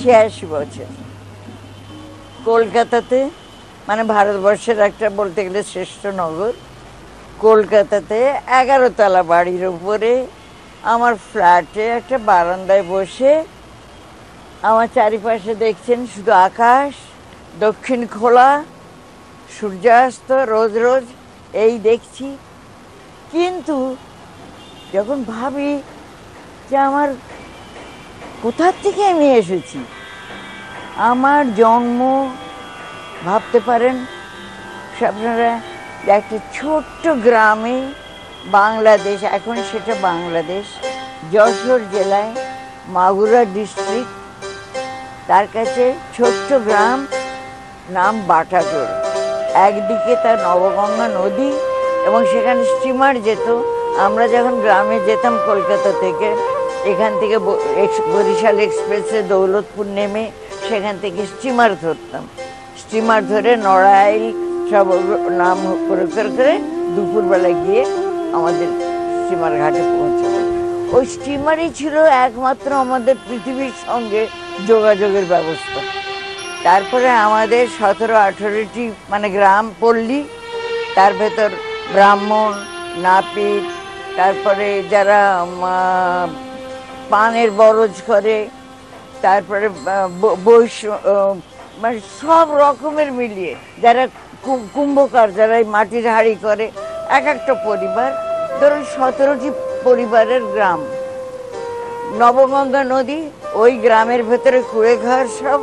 86 বছর কলকাতাতে, মানে ভারতবর্ষের একটা বলতে গেলে শ্রেষ্ঠ নগর কলকাতাতে, 11 তলা বাড়ির উপরে আমার ফ্ল্যাটে একটা বারান্দায় বসে আমার চারিপাশে দেখছেন শুধু আকাশ, দক্ষিণ খোলা, সূর্যাস্ত রোজ রোজ এই দেখছি। কিন্তু যখন ভাবি যে আমার কোথার থেকে আমি এসেছি, আমার জন্ম ভাবতে পারেন আপনারা একটা ছোট্ট গ্রামে, বাংলাদেশ, এখন সেটা বাংলাদেশ, যশোর জেলায় মাগুরা ডিস্ট্রিক্ট, তার কাছে ছোট্ট গ্রাম, নাম বাটাজোর। একদিকে তার নবগঙ্গা নদী এবং সেখানে স্টিমার যেত। আমরা যখন গ্রামে যেতাম কলকাতা থেকে, এখান থেকে বরিশাল এক্সপ্রেসে দৌলতপুর নেমে সেখান থেকে স্টিমার ধরতাম। স্টিমার ধরে নড়াইল সব নাম করে করে দুপুরবেলা গিয়ে আমাদের স্টিমার ঘাটে পৌঁছাবো। ওই স্টিমারই ছিল একমাত্র আমাদের পৃথিবীর সঙ্গে যোগাযোগের ব্যবস্থা। তারপরে আমাদের 17-18টি মানে গ্রাম পল্লী, তার ভেতর ব্রাহ্মণ, নাপিত, তারপরে যারা পানের বরজ করে, তারপরে বৈশ্য, মানে সব রকমের মিলিয়ে যারা কুম্ভকার, যারা মাটির হাঁড়ি করে, এক একটা পরিবার, ধরুন 17টি পরিবারের গ্রাম। নবগঙ্গা নদী, ওই গ্রামের ভেতরে কুড়ে ঘর সব,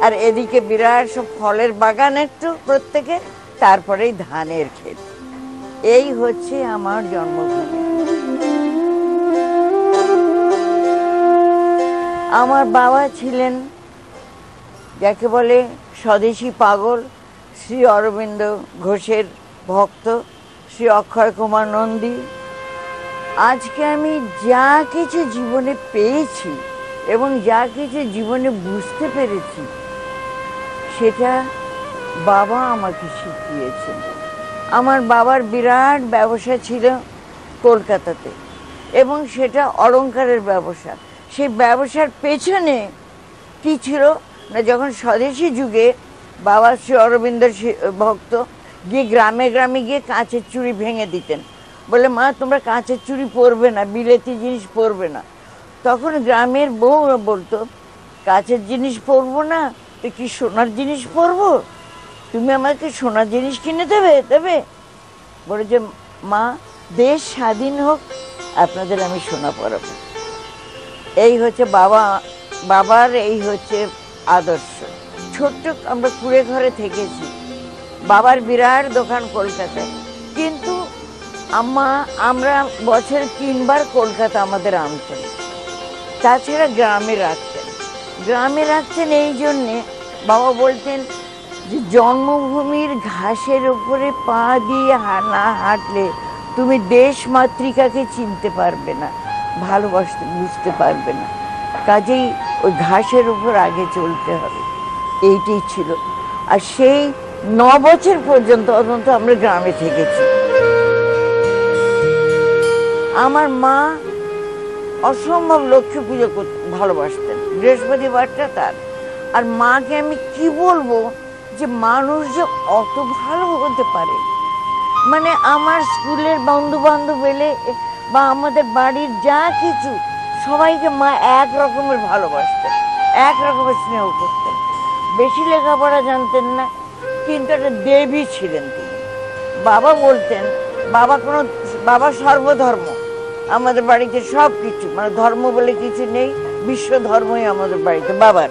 আর এদিকে বিরাট সব ফলের বাগান একটু প্রত্যেকে, তারপরেই ধানের ক্ষেত। এই হচ্ছে আমার জন্মভূমি। আমার বাবা ছিলেন যাকে বলে স্বদেশী পাগল, শ্রী অরবিন্দ ঘোষের ভক্ত, শ্রী অক্ষয় কুমার নন্দী। আজকে আমি যা কিছু জীবনে পেয়েছি এবং যা কিছু জীবনে বুঝতে পেরেছি, সেটা বাবা আমাকে শিখিয়েছেন। আমার বাবার বিরাট ব্যবসা ছিল কলকাতাতে, এবং সেটা অলংকারের ব্যবসা। সেই ব্যবসার পেছনে কি ছিল না, যখন স্বদেশী যুগে বাবা শ্রী অরবিন্দ ভক্ত গিয়ে গ্রামে গ্রামে গিয়ে কাঁচের চুড়ি ভেঙে দিতেন, বলে মা তোমরা কাঁচের চুড়ি পরবে না, বিলেতি জিনিস পরবে না। তখন গ্রামের বউরা বলতো, কাঁচের জিনিস পরবো না তো কি সোনার জিনিস পরবো? তুমি আমাকে সোনার জিনিস কিনে দেবে? বলে যে মা দেশ স্বাধীন হোক, আপনাদের আমি সোনা পরাবো। এই হচ্ছে বাবার এই হচ্ছে আদর্শ। ছোট্ট আমরা কুড়ে ঘরে থেকেছি, বাবার বিরাট দোকান কলকাতায়, কিন্তু আমরা বছরে 3 বার কলকাতা আমাদের আনতেন। তাছাড়া গ্রামে রাখতেন এই জন্যে, বাবা বলতেন যে জন্মভূমির ঘাসের উপরে পা দিয়ে না হাঁটলে তুমি দেশ মাতৃকাকে চিনতে পারবে না, বুঝতে পারবে না। কাজেই ওই ঘাসের উপর আগে চলতে হবে, এইটাই ছিল। আর সেই 9 বছর পর্যন্ত আমরা গ্রামে থেকেছি। আমার মা অসম্ভব লক্ষ্মী পুজো করতে ভালোবাসতেন, বৃহস্পতিবারটা তার। আর মাকে আমি কি বলবো যে মানুষ যে অত ভালো হতে পারে, মানে আমার স্কুলের বন্ধু বান্ধব এলে বা আমাদের বাড়ির যা কিছু, সবাইকে মা এক রকমের ভালোবাসতেন, এক রকমের স্নেহ করতেন। বেশি লেখাপড়া জানতেন না, কিন্তু একটা দেবী ছিলেন তিনি। বাবা বলতেন, বাবা সর্বধর্ম, আমাদের বাড়িতে সব কিছু, মানে ধর্ম বলে কিছু নেই, বিশ্ব ধর্মই আমাদের বাড়িতে বাবার।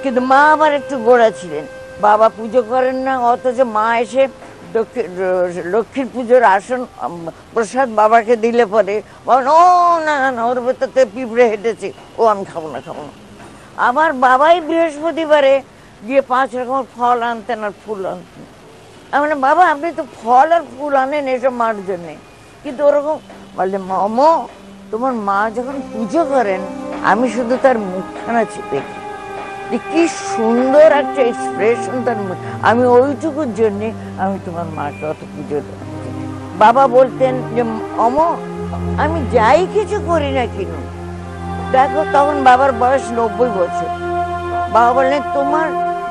কিন্তু মা আবার একটু গোড়া ছিলেন, বাবা পুজো করেন না, অথচ মা এসে লক্ষ্মীর পুজোর আসন প্রসাদ বাবাকে দিলে পরে বলেন, ও না না, ওর ভেতরতে পিঁপড়ে হেঁটেছে, ও আমি খাবো না। আমার বাবাই বৃহস্পতিবারে গিয়ে 5 রকমের ফল আনতেন আর ফুল আনতেন। আমি বাবা আপনি তো ফল আর ফুল আনেন এসব মার জন্যে, কিন্তু ওরকম বললে তোমার মা যখন পুজো করেন আমি শুধু তার মুখখানা দেখি, কি সুন্দর একটা এক্সপ্রেশন তার মুখ, আমি ওইটুকুর জন্যে আমি তোমার মাকে অত পুজো দেব। বাবা বলতেন যে আমি যাই কিছু করি না কেন, দেখো তখন বাবার বয়স 90 বছর, বাবা বললেন, তোমার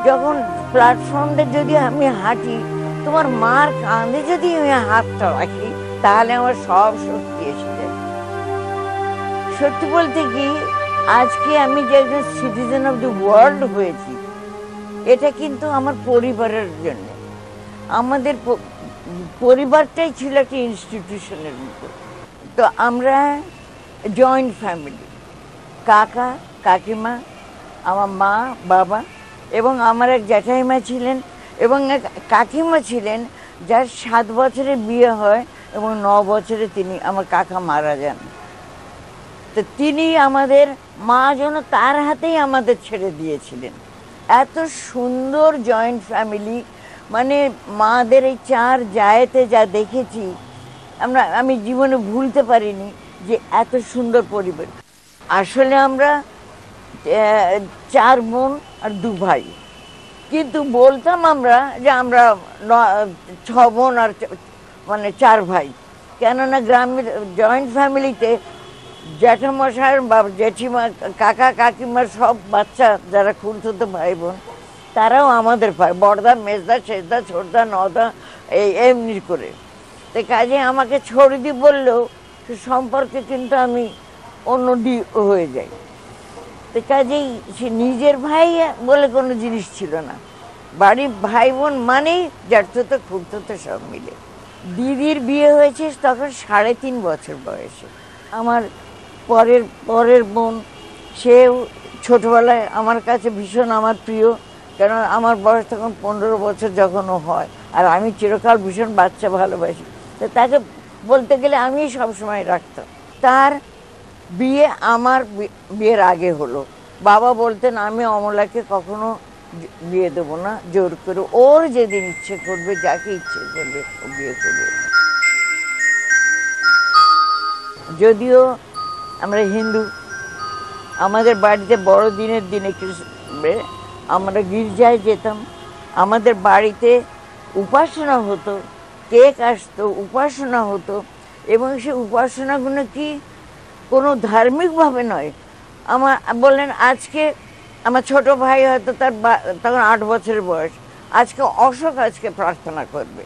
যখন প্ল্যাটফর্ম দিয়ে যদি আমি হাঁটি, তোমার মার কাঁধে যদি আমি হাতটা রাখি, তাহলে আমার সব শক্তি এসে যায়। সত্যি বলতে কি, আজকে আমি যে একজন সিটিজেন অফ দ্য ওয়ার্ল্ড হয়েছি, এটা কিন্তু আমার পরিবারের জন্য। আমাদের পরিবারটাই ছিল একটা ইনস্টিটিউশনের মতো। তো আমরা জয়েন্ট ফ্যামিলি, কাকা কাকিমা, আমার মা বাবা, এবং আমার এক জ্যাঠাইমা ছিলেন এবং এক কাকিমা ছিলেন, যার 7 বছরে বিয়ে হয় এবং 9 বছরে তিনি, আমার কাকা, মারা যান। তো তিনি আমাদের মা যেন তার হাতেই আমাদের ছেড়ে দিয়েছিলেন। এত সুন্দর জয়েন্ট ফ্যামিলি, মানে মাদের এই 4 জায়েতে যা দেখেছি আমি জীবনে ভুলতে পারিনি যে এত সুন্দর পরিবার। আসলে আমরা 4 বোন আর 2 ভাই, কিন্তু বলতাম আমরা যে আমরা 6 বোন আর মানে 4 ভাই। কেননা গ্রামের জয়েন্ট ফ্যামিলিতে জ্যাঠামশাই বা জেঠিমা, কাকা কাকিমার সব বাচ্চা যারা খুঁড়তো ভাই বোন, তারাও আমাদের ভাই, বড়দা মেজদা শেষদা ছোটদা নদা, এমনি করে। তো কাজে আমাকে ছড়িদি বললেও সে সম্পর্কে কিন্তু আমি অন্যটি হয়ে যাই। তো কাজেই সে নিজের ভাই বলে কোনো জিনিস ছিল না। বাড়ির ভাই বোন মানেই জ্যাঠতো খুঁড়তো সব মিলে। দিদির বিয়ে হয়েছে তখন 3.5 বছর বয়সে। আমার পরের বোন, সেও ছোটবেলায় আমার কাছে ভীষণ আমার প্রিয়, কেন আমার বয়স তখন 15 বছর যখনও হয়, আর আমি চিরকাল ভীষণ বাচ্চা ভালোবাসি। তো তাকে বলতে গেলে আমি সবসময় রাখতাম। তার বিয়ে আমার বিয়ের আগে হলো। বাবা বলতেন, আমি অমলাকে কখনো বিয়ে দেবো না জোর করে, ওর যেদিন ইচ্ছে করবে, যাকে ইচ্ছে করবে ও বিয়ে করবে। যদিও আমরা হিন্দু, আমাদের বাড়িতে বড়দিনের দিনে আমরা গির্জায় যেতাম, আমাদের বাড়িতে উপাসনা হতো, কেক আসতো, উপাসনা হতো, এবং সে উপাসনাগুলো কি কোনো ধার্মিকভাবে নয়। আমার বললেন, আজকে আমার ছোট ভাই হয়তো তার তখন 8 বছরের বয়স, আজকে অশোক আজকে প্রার্থনা করবে,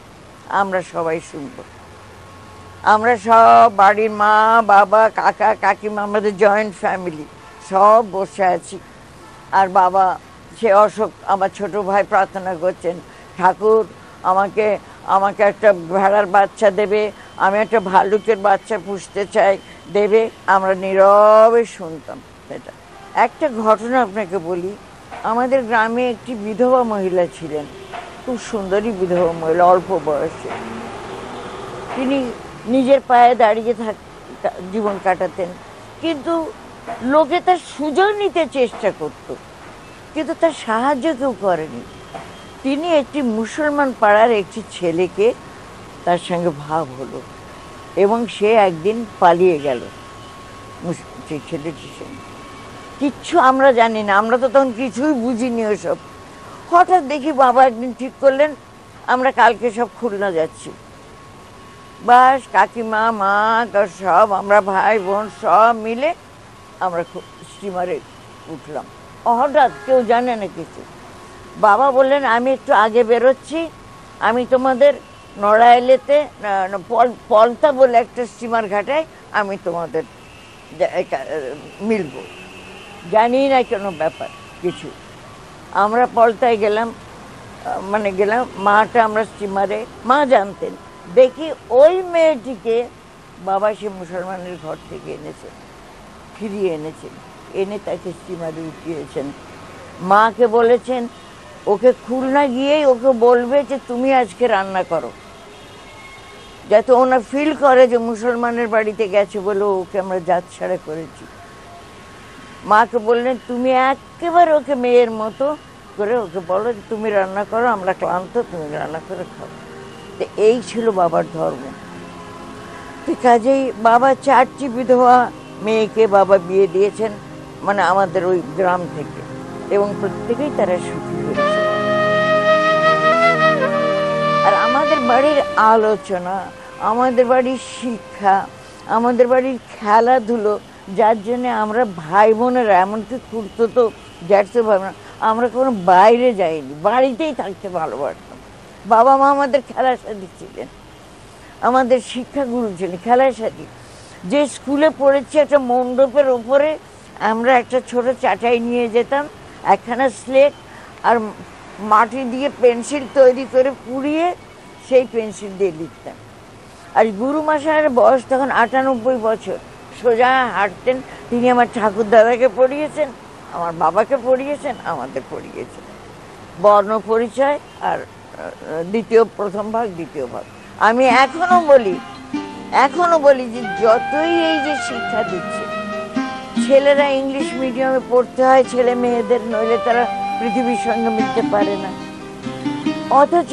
আমরা সবাই শুনবো। আমরা সব বাড়ির মা বাবা কাকা কাকিমা, আমাদের জয়েন্ট ফ্যামিলি, সব বসে আছি। আর বাবা, সে অশোক আমার ছোট ভাই প্রার্থনা করছেন, ঠাকুর আমাকে একটা ভেড়ার বাচ্চা দেবে, আমি একটা ভালুকের বাচ্চা পুষতে চাই, দেবে। আমরা নীরবে শুনতাম। এটা একটা ঘটনা আপনাকে বলি। আমাদের গ্রামে একটি বিধবা মহিলা ছিলেন, খুব সুন্দরী বিধবা মহিলা, অল্প বয়সে। তিনি নিজের পায়ে দাঁড়িয়ে জীবন কাটাতেন, কিন্তু লোকে তার সুযোগ নিতে চেষ্টা করত, কিন্তু তার সাহায্য কেউ করেনি। তিনি একটি মুসলমান পাড়ার একটি ছেলেকে, তার সঙ্গে ভাব হলো, এবং সে একদিন পালিয়ে গেল সেই ছেলেটির সঙ্গে। কিচ্ছু আমরা জানি না, আমরা তো তখন কিছুই বুঝিনি ওসব। হঠাৎ দেখি বাবা একদিন ঠিক করলেন, আমরা কালকে সব খুলনা যাচ্ছি। বাস কাকিমা মা সব, আমরা ভাই বোন সব মিলে আমরা স্টিমারে উঠলাম। হঠাৎ, কেউ জানে না কিছু। বাবা বললেন, আমি একটু আগে বেরোচ্ছি, আমি তোমাদের নড়াইলেতে পলতা বলে একটা স্টিমার ঘাটায় আমি তোমাদের মিলব। জানি না কোনো ব্যাপার কিছু। আমরা পলতায় গেলাম, গেলাম, মাটা আমরা স্টিমারে, মা জানতেন। দেখি ওই মেয়েটিকে বাবা সে মুসলমানের ঘর থেকে এনেছেন, ফিরিয়ে এনেছেন, এনে তাকে স্টিমারে উঠিয়েছেন। মাকে বলেছেন, ওকে খুলনা গিয়েই ওকে বলবে যে তুমি আজকে রান্না করো, যাতে ওনা ফিল করে যে মুসলমানের বাড়িতে গেছে বলে ওকে আমরা জাত ছাড়া করেছি। মাকে বললেন, তুমি একেবারে ওকে মেয়ের মতো করে ওকে বলো যে তুমি রান্না করো, আমরা ক্লান্ত, তুমি রান্না করে খাও। তো এই ছিল বাবার ধর্ম। তো কাজেই বাবা 4টি বিধবা মেয়েকে বাবা বিয়ে দিয়েছেন, আমাদের ওই গ্রাম থেকে, এবং প্রত্যেকেই তারা সুখী হয়েছে। আর আমাদের বাড়ির আলোচনা, আমাদের বাড়ির শিক্ষা, আমাদের বাড়ির খেলাধুলো, যার জন্যে আমরা ভাই বোনেরা, এমনকি খুঁড়তো জ্যাঠতো ভাই বোন, আমরা কোনো বাইরে যাইনি, বাড়িতেই থাকতে ভালোবাসতাম। বাবা মা আমাদের খেলার সাথী ছিলেন, আমাদের শিক্ষাগুরু ছিলেন খেলার সাথী। যে স্কুলে পড়েছি একটা মণ্ডপের ওপরে আমরা একটা ছোট চাটাই নিয়ে যেতাম, একখানা স্লেট আর মাটি দিয়ে পেন্সিল তৈরি করে পুড়িয়ে সেই পেন্সিল দিয়ে লিখতাম। আর গুরু মশাইয়ের বয়স তখন ৯৮ বছর, সোজা হাঁটতেন। তিনি আমার ঠাকুর দাদাকে পড়িয়েছেন, আমার বাবাকে পড়িয়েছেন, আমাদের পড়িয়েছেন বর্ণ পরিচয় আর প্রথম ভাগ দ্বিতীয় ভাগ। আমি এখনো বলি যে যতই এই যে শিক্ষা দিচ্ছে, ছেলেরা ইংলিশ মিডিয়ামে পড়তে হয় ছেলে মেয়েদের, নইলে তারা পৃথিবীর সঙ্গে মিলতে পারে না, অথচ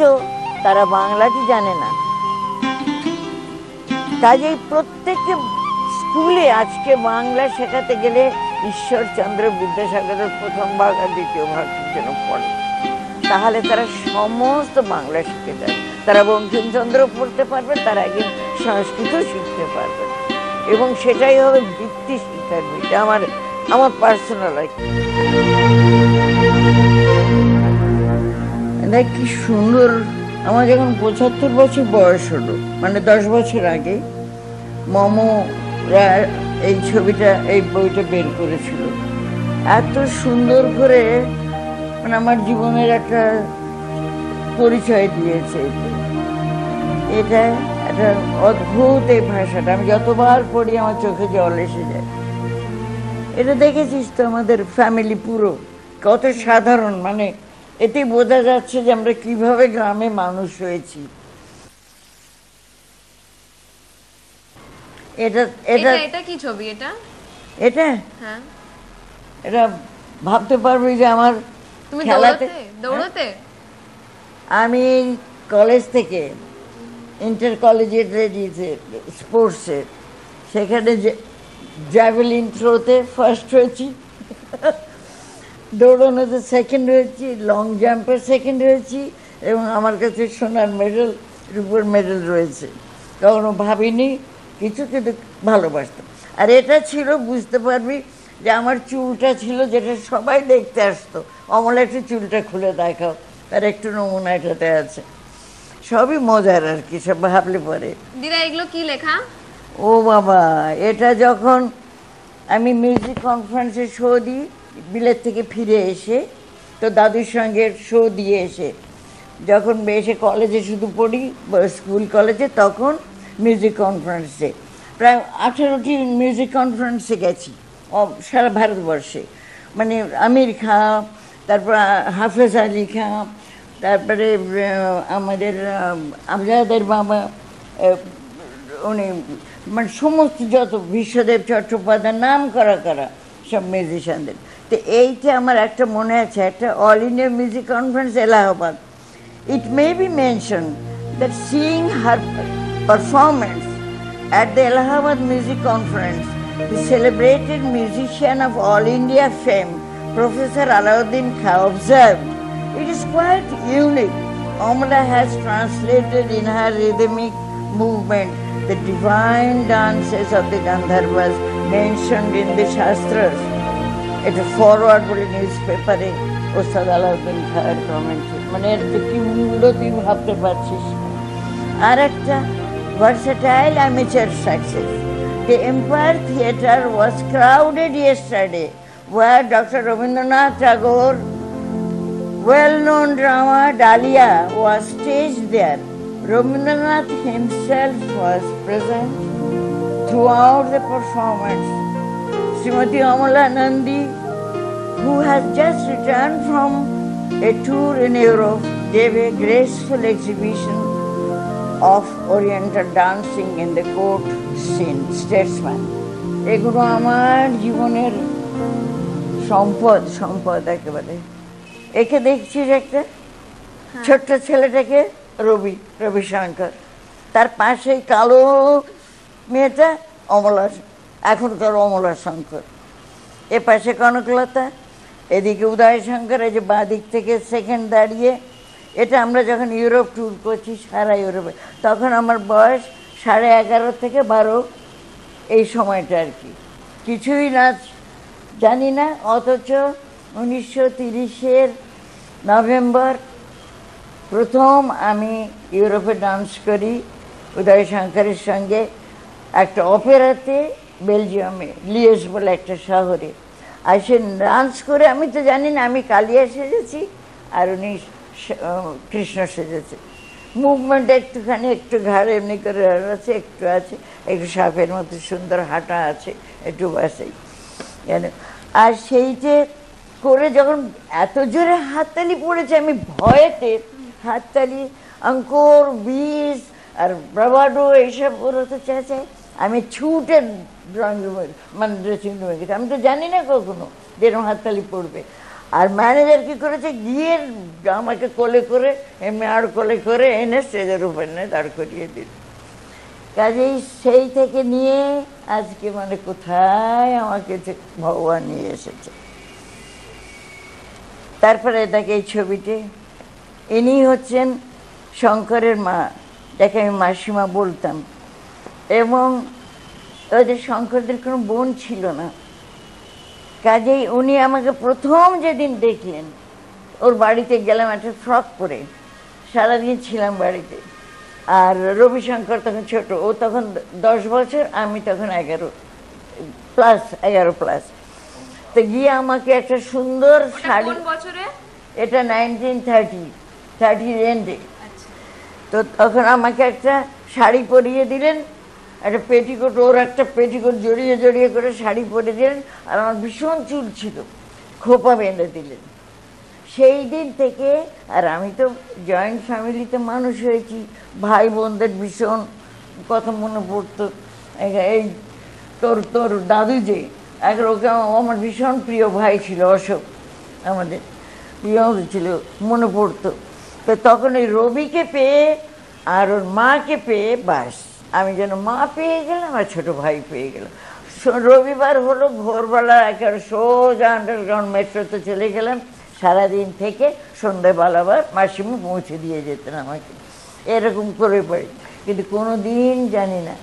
তারা বাংলাটি জানে না। কাজেই প্রত্যেককে স্কুলে আজকে বাংলা শেখাতে গেলে ঈশ্বরচন্দ্র বিদ্যাসাগরের প্রথম ভাগ আর দ্বিতীয় ভাগ যেন পড়ে, তাহলে তারা সমস্ত বাংলা শিখে যায়। তারা বঙ্কিমচন্দ্র পড়তে পারবে, তারা একদিন সংস্কৃত শিখতে পারবে, এবং সেটাই হবে ভিত্তি শিক্ষার ভিত্তি। আমার পার্সোনাল দেখ কি সুন্দর। আমার যখন ৭৫ বছর বয়স হলো, মানে ১০ বছর আগে, মমরা এই ছবিটা, এই বইটা বের করেছিল। এত সুন্দর করে মানে আমার জীবনের একটা পরিচয় দিয়েছে। এটা একটা অদ্ভুত এই ভাষাটা, আমি যতবার পড়ি আমার চোখে জল এসে যায়। এটা দেখেছিস তো আমাদের ফ্যামিলি পুরো কত সাধারণ, মানে এতে বোঝা যাচ্ছে যে আমরা কিভাবে গ্রামে মানুষ হয়েছি। এটা কি ছবি? এটা হ্যাঁ, এটা ভাবতে পারবি যে আমার তুমি খেলাতে দৌড়াতে আমি কলেজ থেকে ইন্টার কলেজিয়েটে স্পোর্টসে, সেখানে জ্যাভেলিন থ্রোতে ফার্স্ট হয়েছি, দৌড়ানোতে সেকেন্ড হয়েছি, লং জাম্পে সেকেন্ড হয়েছি, এবং আমার কাছে সোনার মেডেল, রূপোর মেডেল রয়েছে। কখনো ভাবিনি কিছু, কিন্তু ভালোবাসতাম। আর এটা ছিল, বুঝতে পারবি যে আমার চুলটা ছিল, যেটা সবাই দেখতে আসতো, অমলা একটু চুলটা খুলে দেখাও, তার একটু নমুনা এটাতে আছে। সবই মজার আর কি, সব ভাবলে পরে। দিদা এগুলো কি লেখা? ও বাবা, এটা যখন আমি মিউজিক কনফারেন্সে শো দিই বিলেত থেকে ফিরে এসে, তো দাদুর সঙ্গে শো দিয়ে এসে, যখন এসে কলেজে শুধু পড়ি, স্কুল কলেজে, তখন মিউজিক কনফারেন্সে প্রায় 18টি মিউজিক কনফারেন্সে গেছি সারা ভারতবর্ষে। মানে আমির খাঁ, তারপর হাফেজ আলী খাঁ, তারপরে আমাদের আমজাদের বাবা, উনি মানে সমস্ত যত বিশ্বদেব চট্টোপাধ্যায়, নাম করা সব মিউজিশিয়ানদের। তো এইটা আমার একটা মনে আছে, একটা all India music conference Allahabad. It may be mentioned that seeing her performance at the Allahabad Music Conference, the celebrated musician of All India fame, Professor Alauddin Khan, observed, "It is quite unique. Amla has translated in her rhythmic movement the divine dances of the Gandharvas mentioned in the Shastras." এটা forward বলে news পেপারে ওস্তাদ আলাউদ্দিন খায়ের comment, মানে এর কি মূল্য তুই ভাবতে পারছিস। আর একটা versatile amateur success. The Empire Theatre was crowded yesterday, where Dr. Rabindranath Tagore, well-known drama Dahlia, was staged there. Rabindranath himself was present throughout the performance. Srimati Amala Nandi, who has just returned from a tour in Europe, gave a graceful exhibition of Oriental dancing in the court scene. Statesman. এগুলো আমার জীবনের সম্পদ একেবারে। একে দেখছিস একটা ছোট্ট ছেলেটাকে, রবিশঙ্কর, তার পাশে কালো মেয়েটা অমলা, এখনকার অমলা শঙ্কর, এ পাশে কনকলতা, এদিকে উদয় শঙ্কর, এই যে বাঁ দিক থেকে সেকেন্ড দাঁড়িয়ে। এটা আমরা যখন ইউরোপ ট্যুর করছি সারা ইউরোপে, তখন আমার বয়স 11.5 থেকে 12, এই সময়টা আর কি। কিছুই নাচ জানি না, অথচ 1930 নভেম্বর প্রথম আমি ইউরোপে ডান্স করি উদয় শঙ্করের সঙ্গে একটা অপেরাতে, বেলজিয়ামে লিয়েজ বলে একটা শহরে। আর সে ডান্স করে, আমি তো জানি না আমি কালিয়া সেজেছি আর উনি কৃষ্ণ সেজেছে। মুভমেন্ট একটুখানি, একটু ঘাড় এমনি করে আছে, একটু আছে, একটু সাপের মতো সুন্দর হাঁটা আছে, একটু বাসেই জানো। আর সেই যে করে যখন এত জোরে হাততালি পড়েছে, আমি ভয়েতে হাততালি, অঙ্কর, বিষ আর ব্রাভাডো এইসব ওরা তো চেঁচায়, আমি ছুটে ড্রয়িং রুমে, মানে ড্রেসিং রুমে গেছি। আমি তো জানি না কখনো যেরকম হাততালি পড়বে। আর ম্যানেজার কী করেছে, গিয়ে আমাকে কোলে করে, এমনি আর কোলে করে এনে স্টেজের উপর এনে দাঁড় করিয়ে দিল। কাজেই সেই থেকে নিয়ে আজকে মানে কোথায় আমাকে ভগবান নিয়ে এসেছে। তারপরে দেখে এই ছবিতে ইনি হচ্ছেন শঙ্করের মা, যাকে আমি মাসিমা বলতাম। এবং ওদের শঙ্করদের কোনো বোন ছিল না, কাজেই উনি আমাকে প্রথম যেদিন দেখলেন, ওর বাড়িতে গেলাম একটা ফ্রক পরে, সারাদিন ছিলাম বাড়িতে। আর রবিশঙ্কর তখন ছোট, ও তখন 10 বছর, আমি তখন 11 প্লাস। তো গিয়ে আমাকে একটা সুন্দর শাড়ি, কোন বছরে? এটা 1930 এন্ডে। তো তখন আমাকে একটা শাড়ি পরিয়ে দিলেন, একটা পেটিকোট, ওর একটা পেটিকোট জড়িয়ে জড়িয়ে করে শাড়ি পরে দিলেন। আর আমার ভীষণ চুল ছিল, খোপা বেঁধে দিলেন। সেই দিন থেকে, আর আমি তো জয়েন্ট ফ্যামিলিতে মানুষ হয়েছি, ভাই বোনদের ভীষণ কথা মনে পড়তো। এই তোর দাদু যে ওকে আমার ভীষণ প্রিয় ভাই ছিল, অশোক, আমাদের প্রিয় ছিল, মনে পড়তো। তো তখন ওই রবিকে পেয়ে আর ওর মাকে পেয়ে, বাস আমি যেন মা পেয়ে গেলাম আর ছোটো ভাই পেয়ে গেলাম। রবিবার হলো ভোরবেলা একেবারে সোজা আন্ডারগ্রাউন্ড মেট্রোতে চলে গেলাম, সারাদিন থেকে সন্ধ্যাবেলা আবার মাসিমা পৌঁছে দিয়ে যেতেন আমাকে, এরকম করে পারি। কিন্তু কোনো দিন জানি না,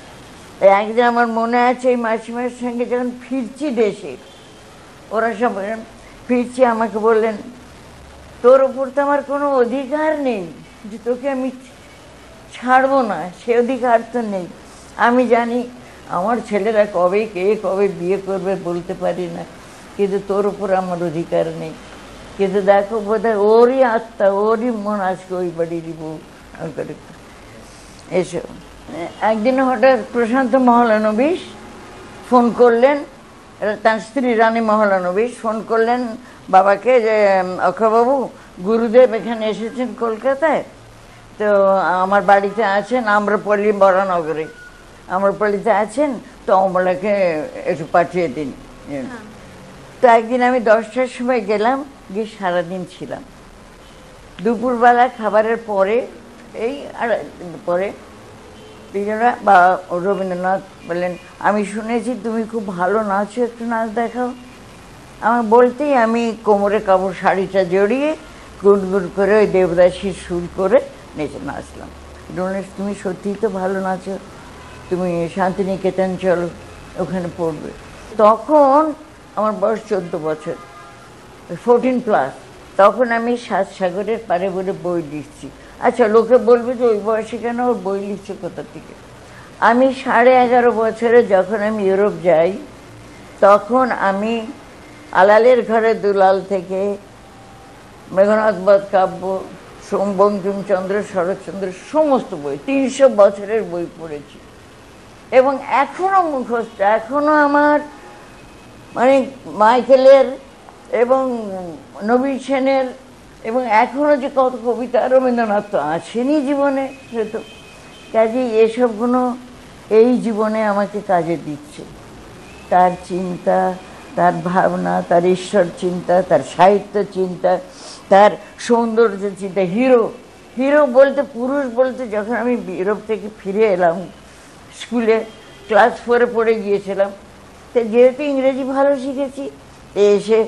একদিন আমার মনে আছে এই মাসিমার সঙ্গে যখন ফিরছি দেশে, ওরা সব ফিরছি, আমাকে বললেন, তোর ওপর তো আমার কোনো অধিকার নেই যে তোকে আমি ছাড়বো না, সে অধিকার তো নেই। আমি জানি আমার ছেলেরা কবে বিয়ে করবে বলতে পারি না, কিন্তু তোর ওপর আমার অধিকার নেই। কিন্তু দেখো বোধহয় ওরই আত্মা, ওরই মন আজকে ওই বাড়ির বউ করে এসব। একদিন হঠাৎ প্রশান্ত মহলানবিশ ফোন করলেন, তার স্ত্রী রানী মহলানবিশ ফোন করলেন বাবাকে যে অক্ষয়বাবু, গুরুদেব এখানে এসেছেন কলকাতায়, তো আমার বাড়িতে আছেন, আম্রপল্লী বরানগরে, আম্রপল্লীতে আছেন, তো অমলাকে একটু পাঠিয়ে দিন। তো একদিন আমি 10টার সময় গেলাম, গিয়ে সারাদিন ছিলাম। দুপুরবেলা খাবারের পরে, এই পরে দুজনা বা রবীন্দ্রনাথ বললেন, আমি শুনেছি তুমি খুব ভালো নাচো, একটু নাচ দেখাও। আমার বলতেই আমি কোমরে কাপড় শাড়িটা জড়িয়ে গুড় করে ওই দেবদাসীর সুর করে নাচলাম। তুমি সত্যিই তো ভালো নাচো, তুমি শান্তিনিকেতন চলো, ওখানে পড়বে। তখন আমার বয়স 14 বছর, 14+। তখন আমি সাতসাগরের পারে বলে বই লিখছি। আচ্ছা, লোকে বলবে যে ওই বয়সে কেন ওর বই লিখছে কোথা থেকে? আমি 11.5 বছরে যখন আমি ইউরোপ যাই, তখন আমি আলালের ঘরে দুলাল থেকে মেঘনাদ বধ কাব্য, বঙ্কিমচন্দ্র, শরৎচন্দ্র সমস্ত বই, 300 বছরের বই পড়েছি। এবং এখনও মুখস্থ, এখনও আমার মানে মাইকেলের এবং নবীন সেনের, এবং এখনও যে কত কবিতা, রবীন্দ্রনাথ তো আছেনই জীবনে, সেতো কাজেই এসবগুলো এই জীবনে আমাকে কাজে দিচ্ছে। তার চিন্তা, তার ভাবনা, তার ঈশ্বর চিন্তা, তার সাহিত্য চিন্তা, তার সৌন্দর্য চিন্তা। হিরো বলতে, পুরুষ বলতে, যখন আমি ইউরোপ থেকে ফিরে এলাম, স্কুলে ক্লাস 4-এ পড়ে গিয়েছিলাম, তো যেহেতু ইংরেজি ভালো শিখেছি, এসে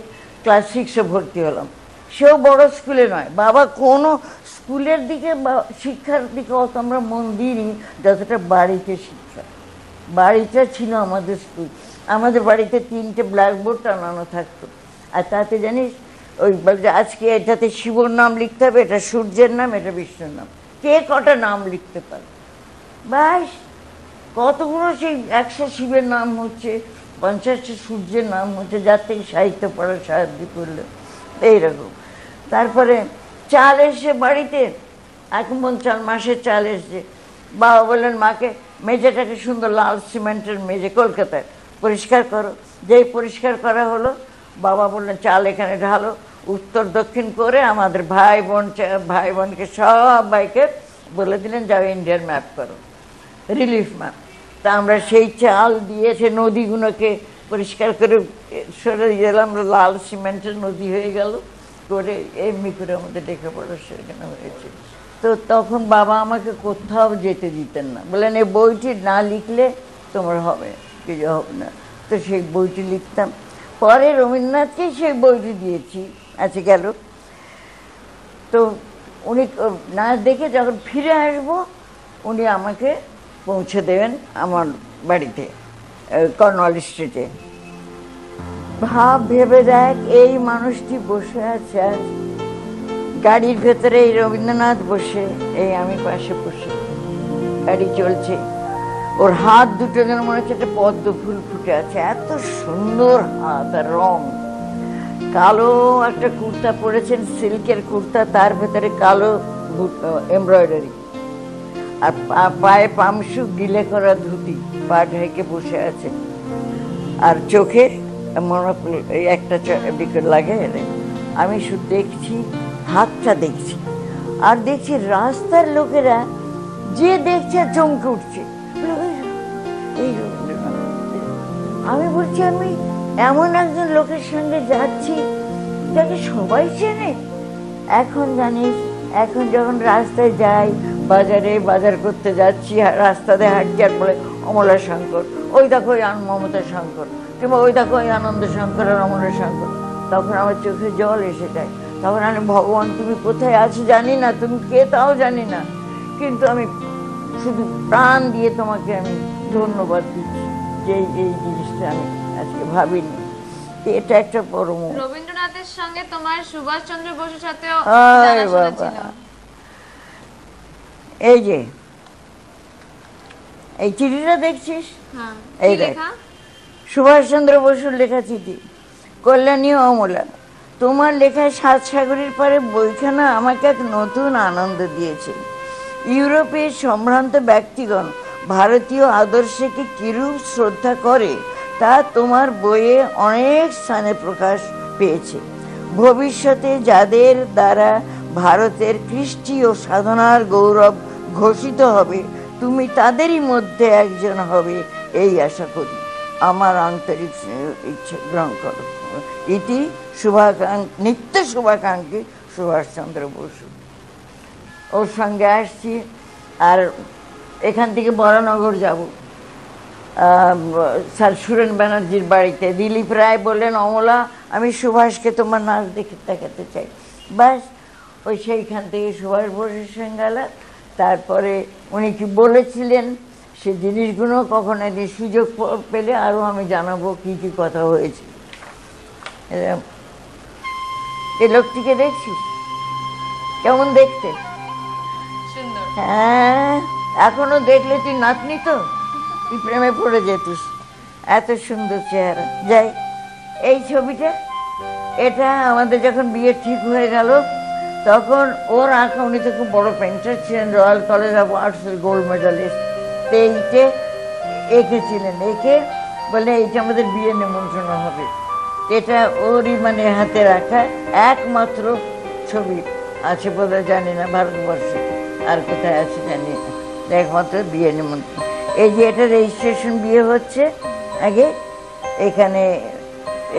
ক্লাস 6-এ ভর্তি হলাম। সেও বড় স্কুলে নয়, বাবা কোনো স্কুলের দিকে বা শিক্ষার দিকে অত আমরা মন দিইনি যতটা বাড়িতে শিক্ষা। বাড়িটা ছিল আমাদের স্কুল। আমাদের বাড়িতে 3টে ব্ল্যাকবোর্ড টানানো থাকতো, আর তাতে জানিস ওই বলছে আজকে এটাতে শিবর নাম লিখতে হবে, এটা সূর্যের নাম, এটা বিষ্ণুর নাম, কে কটা নাম লিখতে পারে। ব্যাস কতগুলো সেই 100 শিবের নাম হচ্ছে, 50টা সূর্যের নাম হচ্ছে, যার থেকে সাহিত্য পড়ার সাহায্য করলো এইরকম। তারপরে চাল এসে বাড়িতে, আগমন চাল, মাসের চাল এসছে, বাবা বললেন মাকে মেঝেটাকে সুন্দর লাল সিমেন্টের মেঝে কলকাতায় পরিষ্কার করো। যেই পরিষ্কার করা হলো বাবা বললেন চাল এখানে ঢালো, উত্তর দক্ষিণ করে আমাদের ভাই বোনকে সবাইকে বলে দিলেন যাও ইন্ডিয়ার ম্যাপ করো, রিলিফ ম্যাপ। তা আমরা সেই চাল দিয়ে সে নদীগুলোকে পরিষ্কার করে সরে গেলাম, লাল সিমেন্টের নদী হয়ে গেল, করে এমনি করে আমাদের লেখাপড়া সেখানে হয়েছে। তো তখন বাবা আমাকে কোথাও যেতে দিতেন না, বললেন এই বইটি না লিখলে তোমার হবে কিছু হবে না। তো সেই বইটি লিখতাম, পরে রবীন্দ্রনাথকে সেই বইটি দিয়েছি, আছে গেল। তো উনি না দেখে যখন ফিরে আসবো উনি আমাকে পৌঁছে দেবেন আমার বাড়িতে, কর্নওয়াল স্ট্রিটে। ভাব ভেবে দেখ, এই মানুষটি বসে আছে আজ গাড়ির ভেতরে, এই রবীন্দ্রনাথ বসে, এই আমি পাশে বসে, গাড়ি চলছে, ওর হাত দুটো যেন মনে হচ্ছে একটা পদ্ম ফুল ফুটে আছে, এত সুন্দর হাত আর রং। কালো একটা কুর্তা পরেছেন, সিল্কের কুর্তা, তার ভেতরে কালো এমব্রয়ডারি, আর পায়ে পামশু গিলে করা ধুতি, পা ঢেকে বসে আছে, আর চোখে মনোপুল এই একটা বিকেট লাগে। আমি শুধু দেখছি, হাতটা দেখছি, আর দেখছি রাস্তার লোকেরা যে দেখছে চমকে উঠছে, এই রবীন্দ্রনাথ। আমি বলছি আমি এমন একজন লোকের সঙ্গে যাচ্ছি যাকে সবাই চেনে। এখন জানিস, এখন যখন রাস্তায় যাই, বাজারে বাজার করতে যাচ্ছি, রাস্তাতে হাঁটছি, আর বলে অমলা শঙ্কর, ওই দেখো ওই মমতা শঙ্কর, কিংবা ওই দেখো ওই আনন্দ শঙ্কর আর অমলা শঙ্কর, তখন আমার চোখে জল এসে যায়। তখন আমি, ভগবান তুমি কোথায় আছো জানি না, তুমি কে তাও জানি না, কিন্তু আমি শুধু প্রাণ দিয়ে তোমাকে আমি ধন্যবাদ দিচ্ছি যে এই জিনিসটা আমি আজকে ভাবিনি। এটা একটা পরম। রবীন্দ্রনাথের সঙ্গে তোমার সুভাষচন্দ্র বসুর সাথেও বাবা, এই যে এই চিঠিটা দেখছিস, এই দেখ, সুভাষচন্দ্র বসুর লেখা চিঠি। কল্যাণী অমলা, তোমার লেখা 7 সাগরের পারে বইখানা আমাকে এক নতুন আনন্দ দিয়েছে। ইউরোপের সম্ভ্রান্ত ব্যক্তিগণ ভারতীয় আদর্শকে কিরূপ শ্রদ্ধা করে তা তোমার বইয়ে অনেক স্থানে প্রকাশ পেয়েছে। ভবিষ্যতে যাদের দ্বারা ভারতের কৃষ্টি ও সাধনার গৌরব ঘোষিত হবে, তুমি তাদেরই মধ্যে একজন হবে এই আশা করি। আমার আন্তরিক ইচ্ছা গ্রহণ করো। ইতি নিত্য শুভাকাঙ্ক্ষী সুভাষচন্দ্র বসু। ওর সঙ্গে আসছি, আর এখান থেকে বরানগর যাব, স্যার সুরেন ব্যানার্জির বাড়িতে। দিলীপ রায় বললেন অমলা আমি সুভাষকে তোমার নাচ দেখে দেখাতে চাই। ব্যাস ওই সেইখান থেকে সুভাষ বসুর সঙ্গে গেল। তারপরে উনি কি বলেছিলেন সে জিনিসগুলো কখন একদিন সুযোগ পেলে আরও আমি জানাবো কি কি কথা হয়েছে। এই লোকটিকে দেখছিস কেমন দেখতে? হ্যাঁ, এখনো দেখলে তুই নাতনি তো, তুই প্রেমে পড়ে যেতিস, এত সুন্দর চেহারা। যাই, এই ছবিটা, এটা আমাদের যখন বিয়ে ঠিক হয়ে গেল তখন ওর আঁকা, উনি তো খুব বড় পেন্টার ছিলেন, রয়্যাল কলেজ অফ আর্টসের গোল্ড মেডালিস্ট। তো এইটে এঁকেছিলেন, এঁকে বলে এইটা আমাদের বিয়ে নিমন্ত্রণ হবে। এটা ওরই মানে হাতে রাখা একমাত্র ছবি আছে বোধহয়, জানি না ভারতবর্ষে আর কোথায় আছে জানি না, একমাত্র বিয়ে নিমন্ত্রণ। এই যে এটা রেজিস্ট্রেশন বিয়ে হচ্ছে আগে এখানে,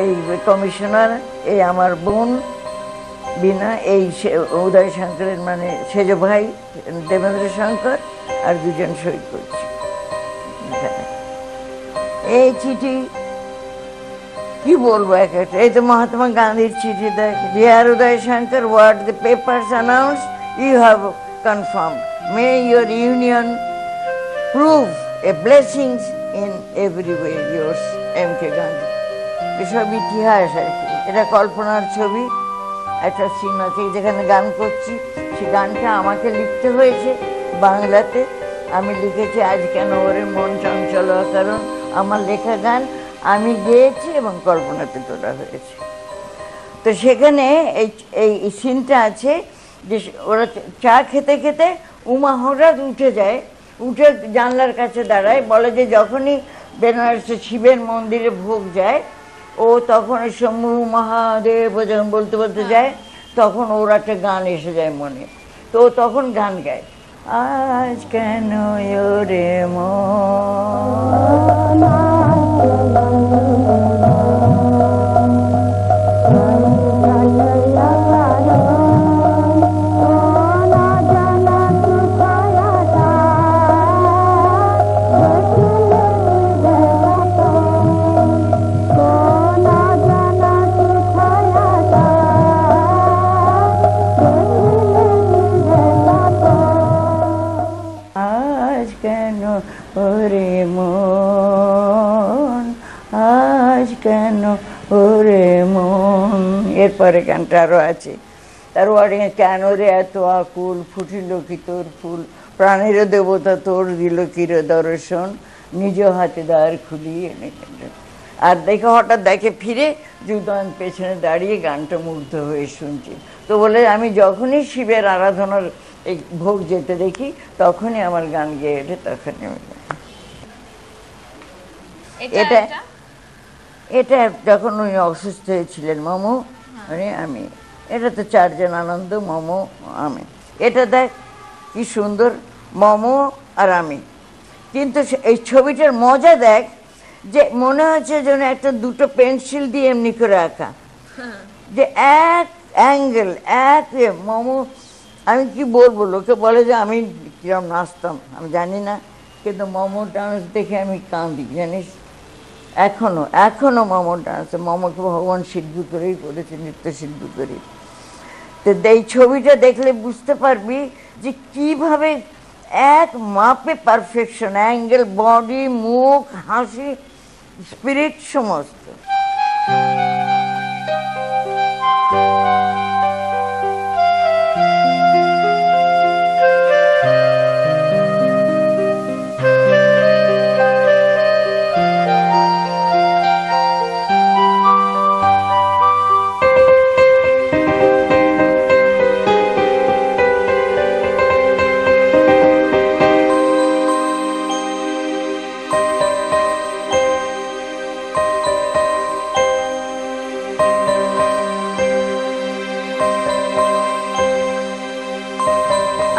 এই কমিশনার, এই আমার বোন বিনা, এই উদয় শঙ্করের মানে সেজ ভাই দেবেন্দ্র শঙ্কর, আর দুজন সই করছে। এই চিঠি কি বলবো এক একটা, এই তো মহাত্মা গান্ধীর চিঠি দেখ। Dear Uday Shankar, what the papers announce you have confirm, may your union prove a blessings in every way, yours M K Gandhi. এসব ইতিহাস আর কি, এটা কল্পনার ছবি, একটা সিন আছে যেখানে গান করছি, সেই গানটা আমাকে লিখতে হয়েছে বাংলাতে। আমি লিখেছি আজ কেন ওরে মন চঞ্চল কারণ, আমার লেখা গান আমি গেয়েছি এবং কল্পনাতে তোলা হয়েছে। তো সেখানে এই এই সিনটা আছে যে ওরা চা খেতে খেতে উমা হঠাৎ উঠে যায়, উঠে জানলার কাছে দাঁড়ায়, বলে যে যখনই বেনারসে শিবের মন্দিরে ভোগ যায় ও তখন শম্ভু মহাদেব যখন বলতে বলতে যায় তখন ওর একটা গান এসে যায় মনে। তো ও তখন গান গায়, আজ কেন ওরে মন আজ কেন ওরে মন, আজ কেন ওরে মন। এরপরে গানটা আরো আছে, তার ওয়ার্ডিং কেন রে এত আকুল ফুটিল কি তোর ফুল, প্রাণের দেবতা তোর দিল কির দর্শন, নিজ হাতে দ্বার খুলিয়ে এনে। আর দেখে হঠাৎ দেখে ফিরে যুদান পেছনে দাঁড়িয়ে গানটা মুগ্ধ হয়ে শুনছি। তো বলে আমি যখনই শিবের আরাধনার এই ভোগ যেতে দেখি তখনই আমার গান গেয়ে ওঠে, তখনই আমি এটা এটা যখন উনি অসুস্থ হয়েছিলেন মোমো মানে আমি, এটা তো চারজন আনন্দ মোমো আমি। এটা দেখ কি সুন্দর মোমো আর আমি, কিন্তু এই ছবিটার মজা দেখ যে মনে হচ্ছে যেন একটা দুটো পেন্সিল দিয়ে এমনি করে আঁকা, যে এক অ্যাঙ্গেল এক মোমো। আমি কি বলবো, লোকে বলে যে আমি কিরম নাচতাম আমি জানি না, কিন্তু মোমো ডান্স দেখে আমি কাঁদি জানিস এখনো এখনো মোমো ডান্স, মোমোকে ভগবান শিল্পী করেই করেছে, নৃত্যশিল্পী করেই। তো এই ছবিটা দেখলে বুঝতে পারবি যে কিভাবে এক মাপে পারফেকশন, অ্যাঙ্গেল, বডি, মুখ, হাসি, স্পিরিট সমস্ত।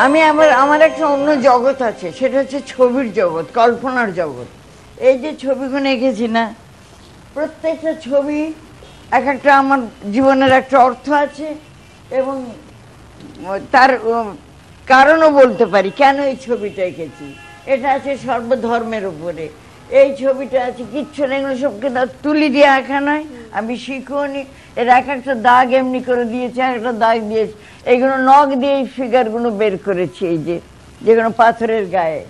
আমি আমার একটা অন্য জগৎ আছে, সেটা হচ্ছে ছবির জগৎ, কল্পনার জগৎ। এই যে ছবিগুলো এঁকেছি না, প্রত্যেকটা ছবি এক একটা আমার জীবনের একটা অর্থ আছে এবং তার কারণও বলতে পারি কেন এই ছবিটা এঁকেছি। এটা আছে সর্বধর্মের উপরে, এই ছবিটা আছে কিচ্ছু নেই, এগুলো সব কিন্তু তুলি দিয়ে আঁকা নয়, আমি শিখুনি। এর এক একটা দাগ এমনি করে দিয়েছে, একটা দাগ দিয়েছে, এইগুলো নখ দিয়ে এই ফিগারগুলো বের করেছি, এই যে যেগুলো পাথরের গায়ে।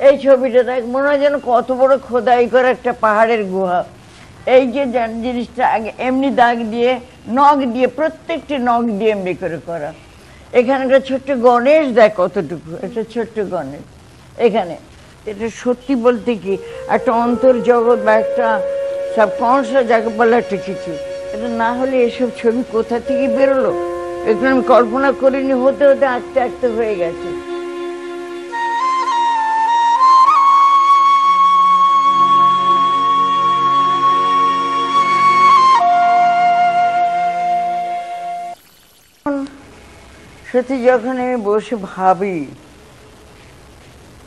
এই ছবিটা দেখ মনে হয় যেন কত বড় খোদাই করে একটা পাহাড়ের গুহা। এই যে জিনিসটা আগে এমনি দাগ দিয়ে নখ দিয়ে, প্রত্যেকটি নখ দিয়ে এমনি করে করা। এখানে একটা ছোট্ট গণেশ দেখ কতটুকু, একটা ছোট্ট গণেশ এখানে। এটা সত্যি বলতে কি একটা অন্তর্জগৎ বা একটা সাবকনশিয়াস যাকে বলে একটা কিছু, এটা না হলে এসব ছবি কোথা থেকে বেরোলো, এগুলো আমি কল্পনা করিনি, হতে হতে আস্তে আস্তে হয়ে গেছে। সত্যি যখন আমি বসে ভাবি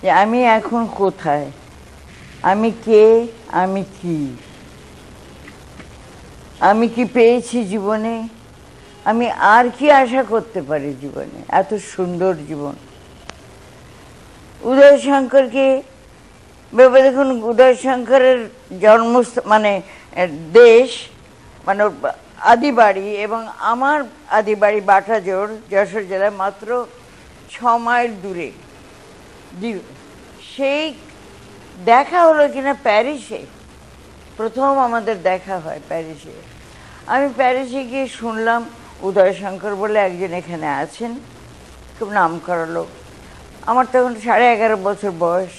যে আমি এখন কোথায়, আমি কে, আমি কি, আমি কি পেয়েছি জীবনে, আমি আর কি আশা করতে পারি জীবনে, এত সুন্দর জীবন। উদয় শঙ্করকে ভেবে দেখুন, উদয় শঙ্করের জন্ম মানে দেশ মানে আদি বাড়ি এবং আমার আদি বাড়ি বাটাজোর যশোর জেলায় মাত্র 6 মাইল দূরে। সেই দেখা হলো কিনা প্যারিসে, প্রথম আমাদের দেখা হয় প্যারিসে। আমি প্যারিসে গিয়ে শুনলাম উদয়শঙ্কর বলে একজন এখানে আছেন, খুব নামকরা লোক। আমার তখন 11.5 বছর বয়স,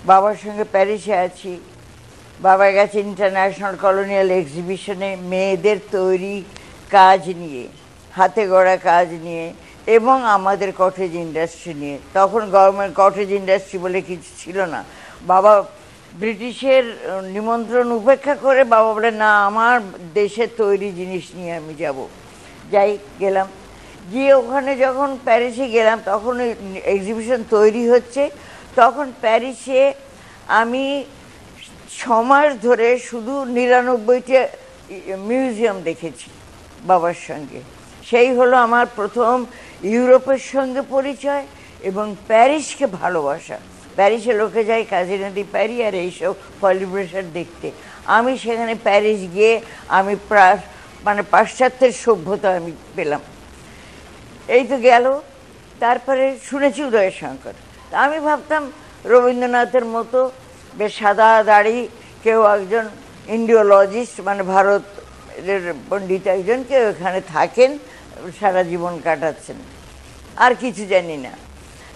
বাবার সঙ্গে প্যারিসে আছি। বাবা গেছে ইন্টারন্যাশনাল কলোনিয়াল এক্সিবিশনে মেয়েদের তৈরি কাজ নিয়ে, হাতে গড়া কাজ নিয়ে, এবং আমাদের কটেজ ইন্ডাস্ট্রি নিয়ে। তখন গভর্নমেন্ট কটেজ ইন্ডাস্ট্রি বলে কিছু ছিল না। বাবা ব্রিটিশের নিমন্ত্রণ উপেক্ষা করে বাবা বলে, না, আমার দেশের তৈরি জিনিস নিয়ে আমি যাব। যাই, গেলাম। গিয়ে ওখানে যখন প্যারিসে গেলাম, তখন ওই এক্সিবিশন তৈরি হচ্ছে। তখন প্যারিসে আমি 6 মাস ধরে শুধু 99টা মিউজিয়াম দেখেছি বাবার সঙ্গে। সেই হলো আমার প্রথম ইউরোপের সঙ্গে পরিচয় এবং প্যারিসকে ভালোবাসা। প্যারিসে লোকে যায় কাজী নদী প্যারি আর এইসব পলিব্রেশন দেখতে। আমি সেখানে প্যারিস গিয়ে আমি মানে পাশ্চাত্যের সভ্যতা আমি পেলাম। এই তো গেল। তারপরে শুনেছি উদয়শঙ্কর। আমি ভাবতাম রবীন্দ্রনাথের মতো বেশ সাদা দাড়ি কেউ একজন ইন্ডিওলজিস্ট, মানে ভারতের পণ্ডিত একজন, কেউ এখানে থাকেন, সারা জীবন কাটাচ্ছেন, আর কিছু জানি না।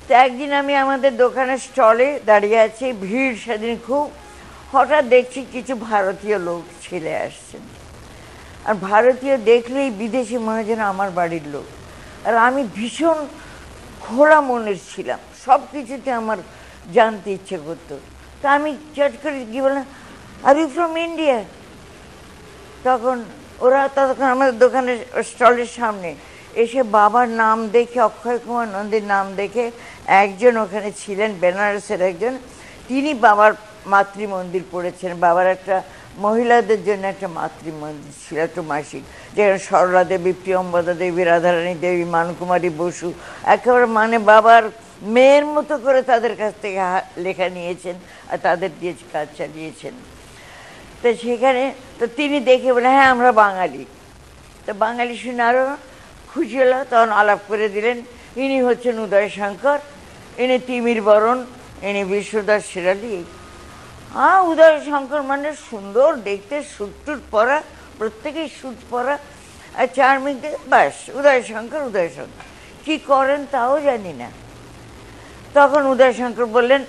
তো একদিন আমি আমাদের দোকানের স্টলে দাঁড়িয়ে আছি, ভিড় সেদিন খুব। হঠাৎ দেখছি কিছু ভারতীয় লোক ছেলে আসছেন, আর ভারতীয় দেখলেই বিদেশি মনে হয় যেন আমার বাড়ির লোক। আর আমি ভীষণ খোলা মনের ছিলাম, সব কিছুতে আমার জানতে ইচ্ছে করতো। তা আমি চট করে কি বললাম, আর ইউ ফ্রম ইন্ডিয়া? তখন ওরা ততক্ষণ আমাদের দোকানের স্টলের সামনে এসে বাবার নাম দেখে, অক্ষয় কুমার নন্দীর নাম দেখে, একজন ওখানে ছিলেন বেনারসের একজন, তিনি বাবার মাতৃমন্দির পড়েছেন। বাবার একটা মহিলাদের জন্য একটা মাতৃমন্দির ছিল, একটা মাসিক, যেখানে সরলা দেবী, প্রিয়ম্বদা দেবী, রাধারানী দেবী, মানকুমারী বসু একেবারে মানে বাবার মেয়ের মতো করে তাদের কাছ থেকে লেখা নিয়েছেন আর তাদের দিয়ে কাজ চালিয়েছেন। তো সেখানে তো তিনি দেখে বলে, হ্যাঁ আমরা বাঙালি। তো বাঙালি শুনে আরও খুশি হলো। তখন আলাপ করে দিলেন, ইনি হচ্ছেন উদয়শঙ্কর, ইনি তিমির বরণ, ইনি বিষ্ণুদাস শিরালি। উদয়শঙ্কর মানে সুন্দর দেখতে, স্যুট টুট পরা, প্রত্যেকেই স্যুট পরা আর চার্মিং, ব্যাস উদয়শঙ্কর। উদয়শঙ্কর কী করেন তাও জানি না। তখন উদয়শঙ্কর বললেন,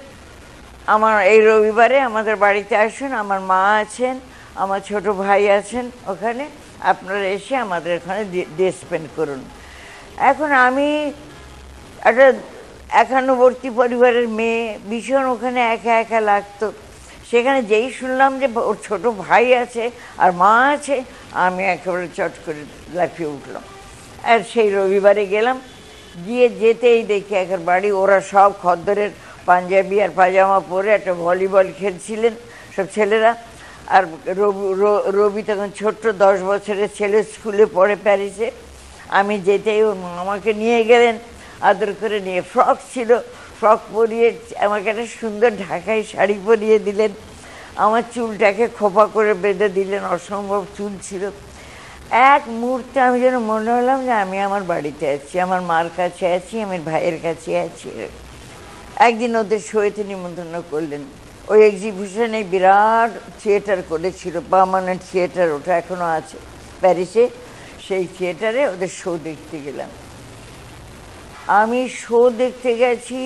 আমার এই রবিবারে আমাদের বাড়িতে আসুন, আমার মা আছেন, আমার ছোট ভাই আছেন ওখানে, আপনারা এসে আমাদের ওখানে ডে স্পেন্ড করুন। এখন আমি একটা একান্নবর্তী পরিবারের মেয়ে, ভীষণ ওখানে একা একা লাগতো। সেখানে যেই শুনলাম যে ওর ছোট ভাই আছে আর মা আছে, আমি একেবারে চট করে লাফিয়ে উঠলাম। আর সেই রবিবারে গেলাম, গিয়ে যেতেই দেখি একের বাড়ি, ওরা সব খদ্দরের পাঞ্জাবি আর পাজামা পরে একটা ভলিবল খেলছিলেন সব ছেলেরা। আর রবি তখন ছোট্ট 10 বছরের ছেলে, স্কুলে পড়ে প্যারিসে। আমি যেতেই ওর আমাকে নিয়ে গেলেন, আদর করে নিয়ে, ফ্রক ছিল, ফ্রক পরিয়ে আমাকে একটা সুন্দর ঢাকাই শাড়ি পরিয়ে দিলেন, আমার চুলটাকে খোপা করে বেঁধে দিলেন, অসম্ভব চুল ছিল। এক মুহূর্তে আমি যেন মনে হলাম যে আমি আমার বাড়িতে আছি, আমার মার কাছে আছি, আমার ভাইয়ের কাছে আছি। একদিন ওদের শোয়েতে নিমন্ত্রণ করলেন। ওই এক্সিবিশনে বিরাট থিয়েটার করেছিল, পার্মানেন্ট থিয়েটার, ওটা এখনও আছে প্যারিসে। সেই থিয়েটারে ওদের শো দেখতে গেলাম। আমি শো দেখতে গেছি,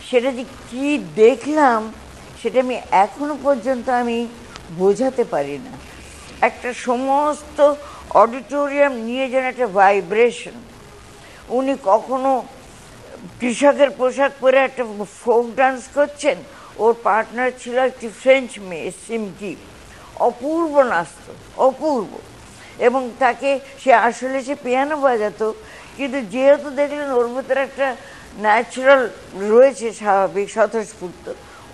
সেটা যে কী দেখলাম সেটা আমি এখনো পর্যন্ত আমি বোঝাতে পারি না। একটা সমস্ত অডিটোরিয়াম নিয়ে যেন একটা ভাইব্রেশন। উনি কখনো কৃষকের পোশাক পরে একটা ফোক ডান্স করছেন, ওর পার্টনার ছিল একটি ফ্রেঞ্চ মেয়ে, সিমকি, অপূর্ব নাচত, অপূর্ব। এবং তাকে সে পিয়ানো বাজাতো, কিন্তু যেহেতু দেখলেন ওর ভেতরে একটা ন্যাচারাল রয়েছে, স্বাভাবিক স্বতঃস্ফূর্ত,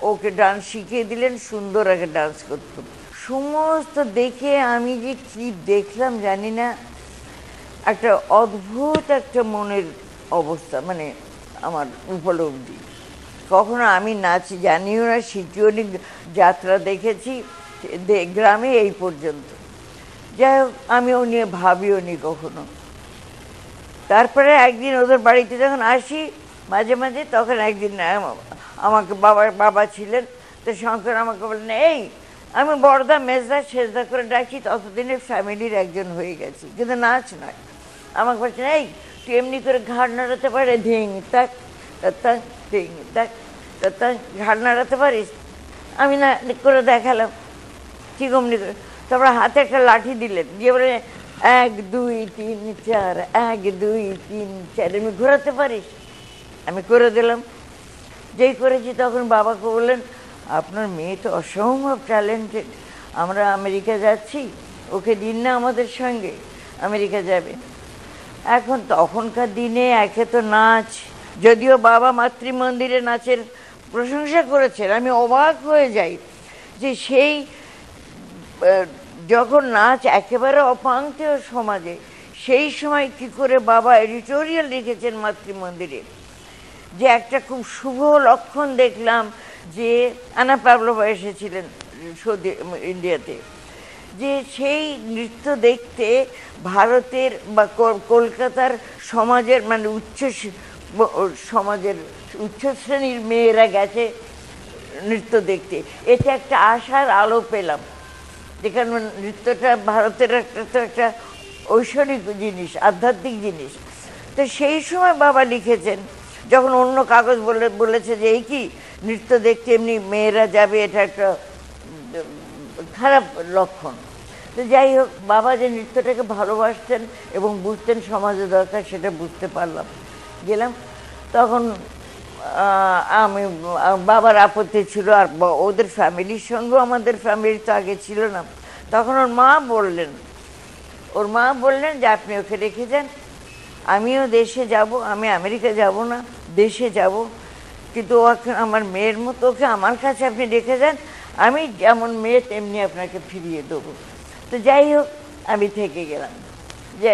ওকে ডান্স শিখিয়ে দিলেন, সুন্দর আগে ডান্স করতো। সমস্ত দেখে আমি যে কী দেখলাম জানি না, একটা অদ্ভুত একটা মনের অবস্থা, মানে আমার উপলব্ধি। কখনো আমি নাচ জানিও না, শিখিও নি, যাত্রা দেখেছি গ্রামে এই পর্যন্ত। যাই হোক, আমিও নিয়ে ভাবিও নি কখনো। তারপরে একদিন ওদের বাড়িতে যখন আসি মাঝে মাঝে, তখন একদিন আমাকে বাবা ছিলেন, তো শঙ্কর আমাকে বললেন, এই আমি বড়দা মেজদা সেজদা করে ডাকি, ততদিনে ফ্যামিলির একজন হয়ে গেছি, কিন্তু নাচ নয়। আমাকে বলছেন, এই তুই এমনি করে ঘাড় নাড়াতে পারে, ধিং তাক তাক ধিং তাক তাক, ঘাড় নাড়াতে পারিস? আমি না করে দেখালাম ঠিক অমনি করে। তারপরে হাতে একটা লাঠি দিলেন, দিয়ে বলে 1 2 3 4, 1 2 3 4, এমনি ঘোরাতে পারিস? আমি করে দিলাম। যেই করেছি তখন বাবাকে বললেন, আপনার মেয়ে তো অসম্ভব ট্যালেন্টেড, আমরা আমেরিকা যাচ্ছি, ওকে দিন না আমাদের সঙ্গে, আমেরিকা যাবে। এখন তখনকার দিনে একে তো নাচ, যদিও বাবা মাতৃমন্দিরে নাচের প্রশংসা করেছেন, আমি অবাক হয়ে যাই যে সেই যখন নাচ একেবারে অপাঙ্ক্তেয় সমাজে, সেই সময় কি করে বাবা এডিটোরিয়াল লিখেছেন মাতৃমন্দিরে, যে একটা খুব শুভ লক্ষণ দেখলাম যে আনা পাভলোভা এসেছিলেন সৌদি ইন্ডিয়াতে, যে সেই নৃত্য দেখতে ভারতের বা কলকাতার সমাজের মানে সমাজের উচ্চ শ্রেণীর মেয়েরা গেছে নৃত্য দেখতে। এটা একটা আশার আলো পেলাম, যেখানে নৃত্যটা ভারতের একটা ঐশ্বরিক জিনিস, আধ্যাত্মিক জিনিস। তো সেই সময় বাবা লিখেছেন, যখন অন্য কাগজ বলেছে যে এই কি নৃত্য দেখতে এমনি মেয়েরা যাবে, এটা একটা খারাপ লক্ষণ। তো যাই হোক, বাবা যে নৃত্যটাকে ভালোবাসতেন এবং বুঝতেন সমাজে দরকার, সেটা বুঝতে পারলাম। গেলাম তখন আমি, বাবার আপত্তি ছিল, আর ওদের ফ্যামিলির সঙ্গেও, আমাদের ফ্যামিলি তো আগে ছিল না। তখন ওর মা বললেন যে আপনি ওকে রেখে যান, আমিও দেশে যাব, আমি আমেরিকা যাব না, দেশে যাব, কিন্তু ওকে আমার মেয়ের মতো, ওকে আমার কাছে আপনি রেখে যান, আমি যেমন মেয়ে তেমনি আপনাকে ফিরিয়ে দেবো। তো যাই হোক, আমি থেকে গেলাম। যে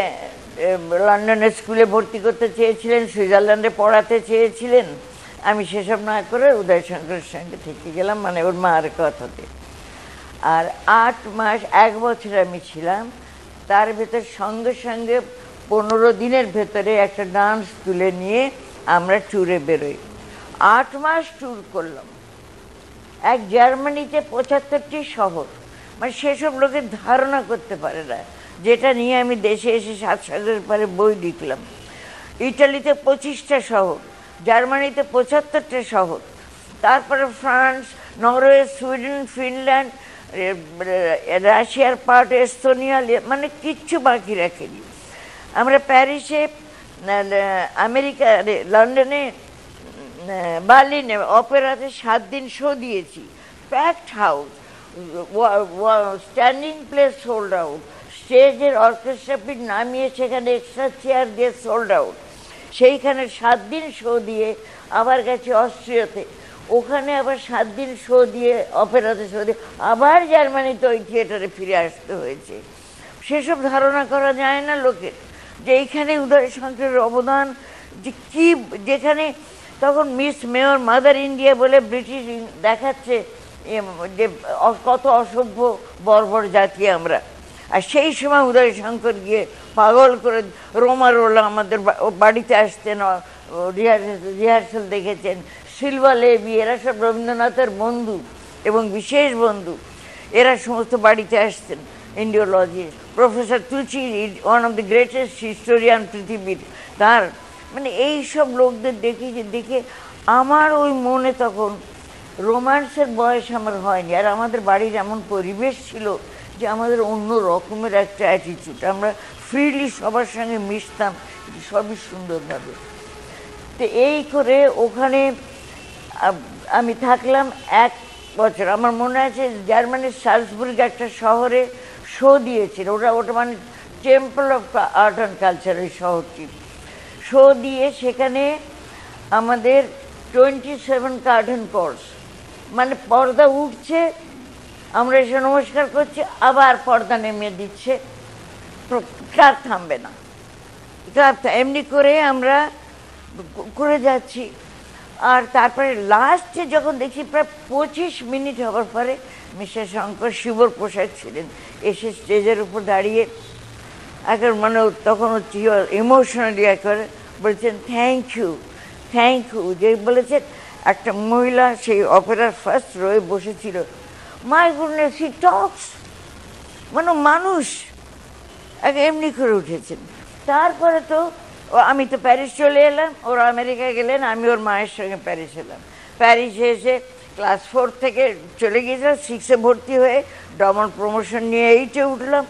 লন্ডনের স্কুলে ভর্তি করতে চেয়েছিলেন, সুইজারল্যান্ডে পড়াতে চেয়েছিলেন, আমি সেসব না করে উদয়শঙ্করের সঙ্গে থেকে গেলাম, মানে ওর মার কথাতে। আর 8 মাস 1 বছর আমি ছিলাম। তার ভেতর সঙ্গে সঙ্গে 15 দিনের ভেতরে একটা ডান্স তুলে নিয়ে আমরা ট্যুরে বেরোই। 8 মাস ট্যুর করলাম, এক জার্মানিতে 75টি শহর, মানে সেসব লোকের ধারণা করতে পারে না, যেটা নিয়ে আমি দেশে এসে 7 সালের পরে বই লিখলাম। ইটালিতে 25টা শহর, জার্মানিতে 75টা শহর, তারপরে ফ্রান্স, নরওয়ে, সুইডেন, ফিনল্যান্ড, রাশিয়ার পার্ট, এস্তোনিয়া, মানে কিচ্ছু বাকি রাখেনি। আমরা প্যারিসে, আমেরিকা, লন্ডনে, বার্লিনে অপেরাতে 7 দিন শো দিয়েছি। Packed house, standing place sold out, স্টেজের অর্কেস্ট্রা পিট নামিয়ে সেখানে এক্সট্রা চেয়ার দিয়ে সোল্ড আউট। সেইখানে 7 দিন শো দিয়ে আবার গেছি অস্ট্রিয়াতে, ওখানে আবার 7 দিন শো দিয়ে, অপেরাতে শো দিয়ে আবার জার্মানিতে ওই থিয়েটারে ফিরে আসতে হয়েছে। সেসব ধারণা করা যায় না লোকের, যে এইখানে উদয়শঙ্করের অবদান যে কী, যেখানে তখন মিস মেয়র মাদার ইন্ডিয়া বলে ব্রিটিশ দেখাচ্ছে যে কত অসভ্য বর্বর জাতি আমরা। আর সেই সময় উদয়শঙ্কর গিয়ে পাগল করে, রোলা আমাদের বাড়িতে আসতেন, রিহার্সাল দেখেছেন, সিলভা লেভি, এরা সব রবীন্দ্রনাথের বন্ধু এবং বিশেষ বন্ধু, এরা সমস্ত বাড়িতে আসতেন। Indologist professor Tucci, one of the greatest historian পৃথিবীর, তার মানে এই সব লোকদের দেখে আমার ওই মনে তখন রোম্যান্সের বয়স আমার হয়নি। আর আমাদের বাড়ির এমন পরিবেশ ছিল যে আমাদের অন্য রকমের একটা অ্যাটিটিউড, আমরা ফ্রিলি সবার সঙ্গে মিশতাম, সবই সুন্দরভাবে। তো এই করে ওখানে আমি থাকলাম 1 বছর। আমার মনে আছে জার্মানির সালসবুর্গ একটা শহরে শো দিয়েছিল, ওটা মানে temple of art and culture, ওই শহরটি। শো দিয়ে সেখানে আমাদের 27 কার্টেন কোর্স, মানে পর্দা উঠছে, আমরা এসে নমস্কার করছি, আবার পর্দা নেমে দিচ্ছে, কার থামবে না, এমনি করে আমরা করে যাচ্ছি। আর তারপরে লাস্টে যখন দেখি প্রায় 25 মিনিট হবার পরে মিস্টার শঙ্কর, শিবর পোশাক ছিলেন, এসে স্টেজের উপর দাঁড়িয়ে একবার মানে তখন ইমোশনালি একবারে বলছেন থ্যাংক ইউ। যে বলেছেন, একটা মহিলা সেই অপেরার ফার্স্ট রয়ে বসেছিল, মাই গুডনেস হি টক্স, মানে মানুষ এমনি করে উঠেছেন। তা তারপরে তো আমি তো প্যারিস চলে এলাম, ওরা আমেরিকা গেলেন, আমি ওর মায়ের সঙ্গে প্যারিস এলাম। প্যারিসে এসে ক্লাস 4 থেকে চলে গিয়েছিলাম, 6-এ ভর্তি হয়ে ডবল প্রমোশন নিয়ে 8-এ উঠলাম।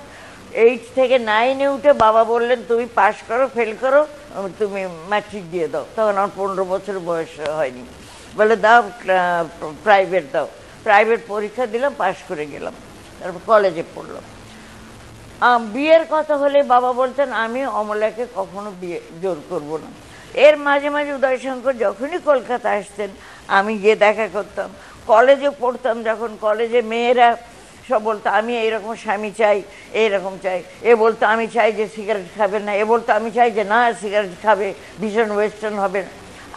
8 থেকে 9-এ উঠে বাবা বললেন তুমি পাস করো, ফেল করো, তুমি ম্যাট্রিক দিয়ে দাও। তখন আমার 15 বছর বয়স হয়নি। বলে দাও প্রাইভেট দাও। প্রাইভেট পরীক্ষা দিলাম, পাস করে গেলাম। তারপর কলেজে পড়লাম। বিয়ের কথা হলে বাবা বলতেন আমি অমলাকে কখনো বিয়ে জোর করব না। এর মাঝে মাঝে উদয়শঙ্কর যখনই কলকাতা আসতেন আমি গিয়ে দেখা করতাম। কলেজে পড়তাম যখন, কলেজে মেয়েরা সব বলতো আমি এইরকম স্বামী চাই, এইরকম চাই। এ বলতো আমি চাই যে সিগারেট খাবে না, এ বলতো আমি চাই যে না সিগারেট খাবে, ভীষণ ওয়েস্টার্ন হবে না।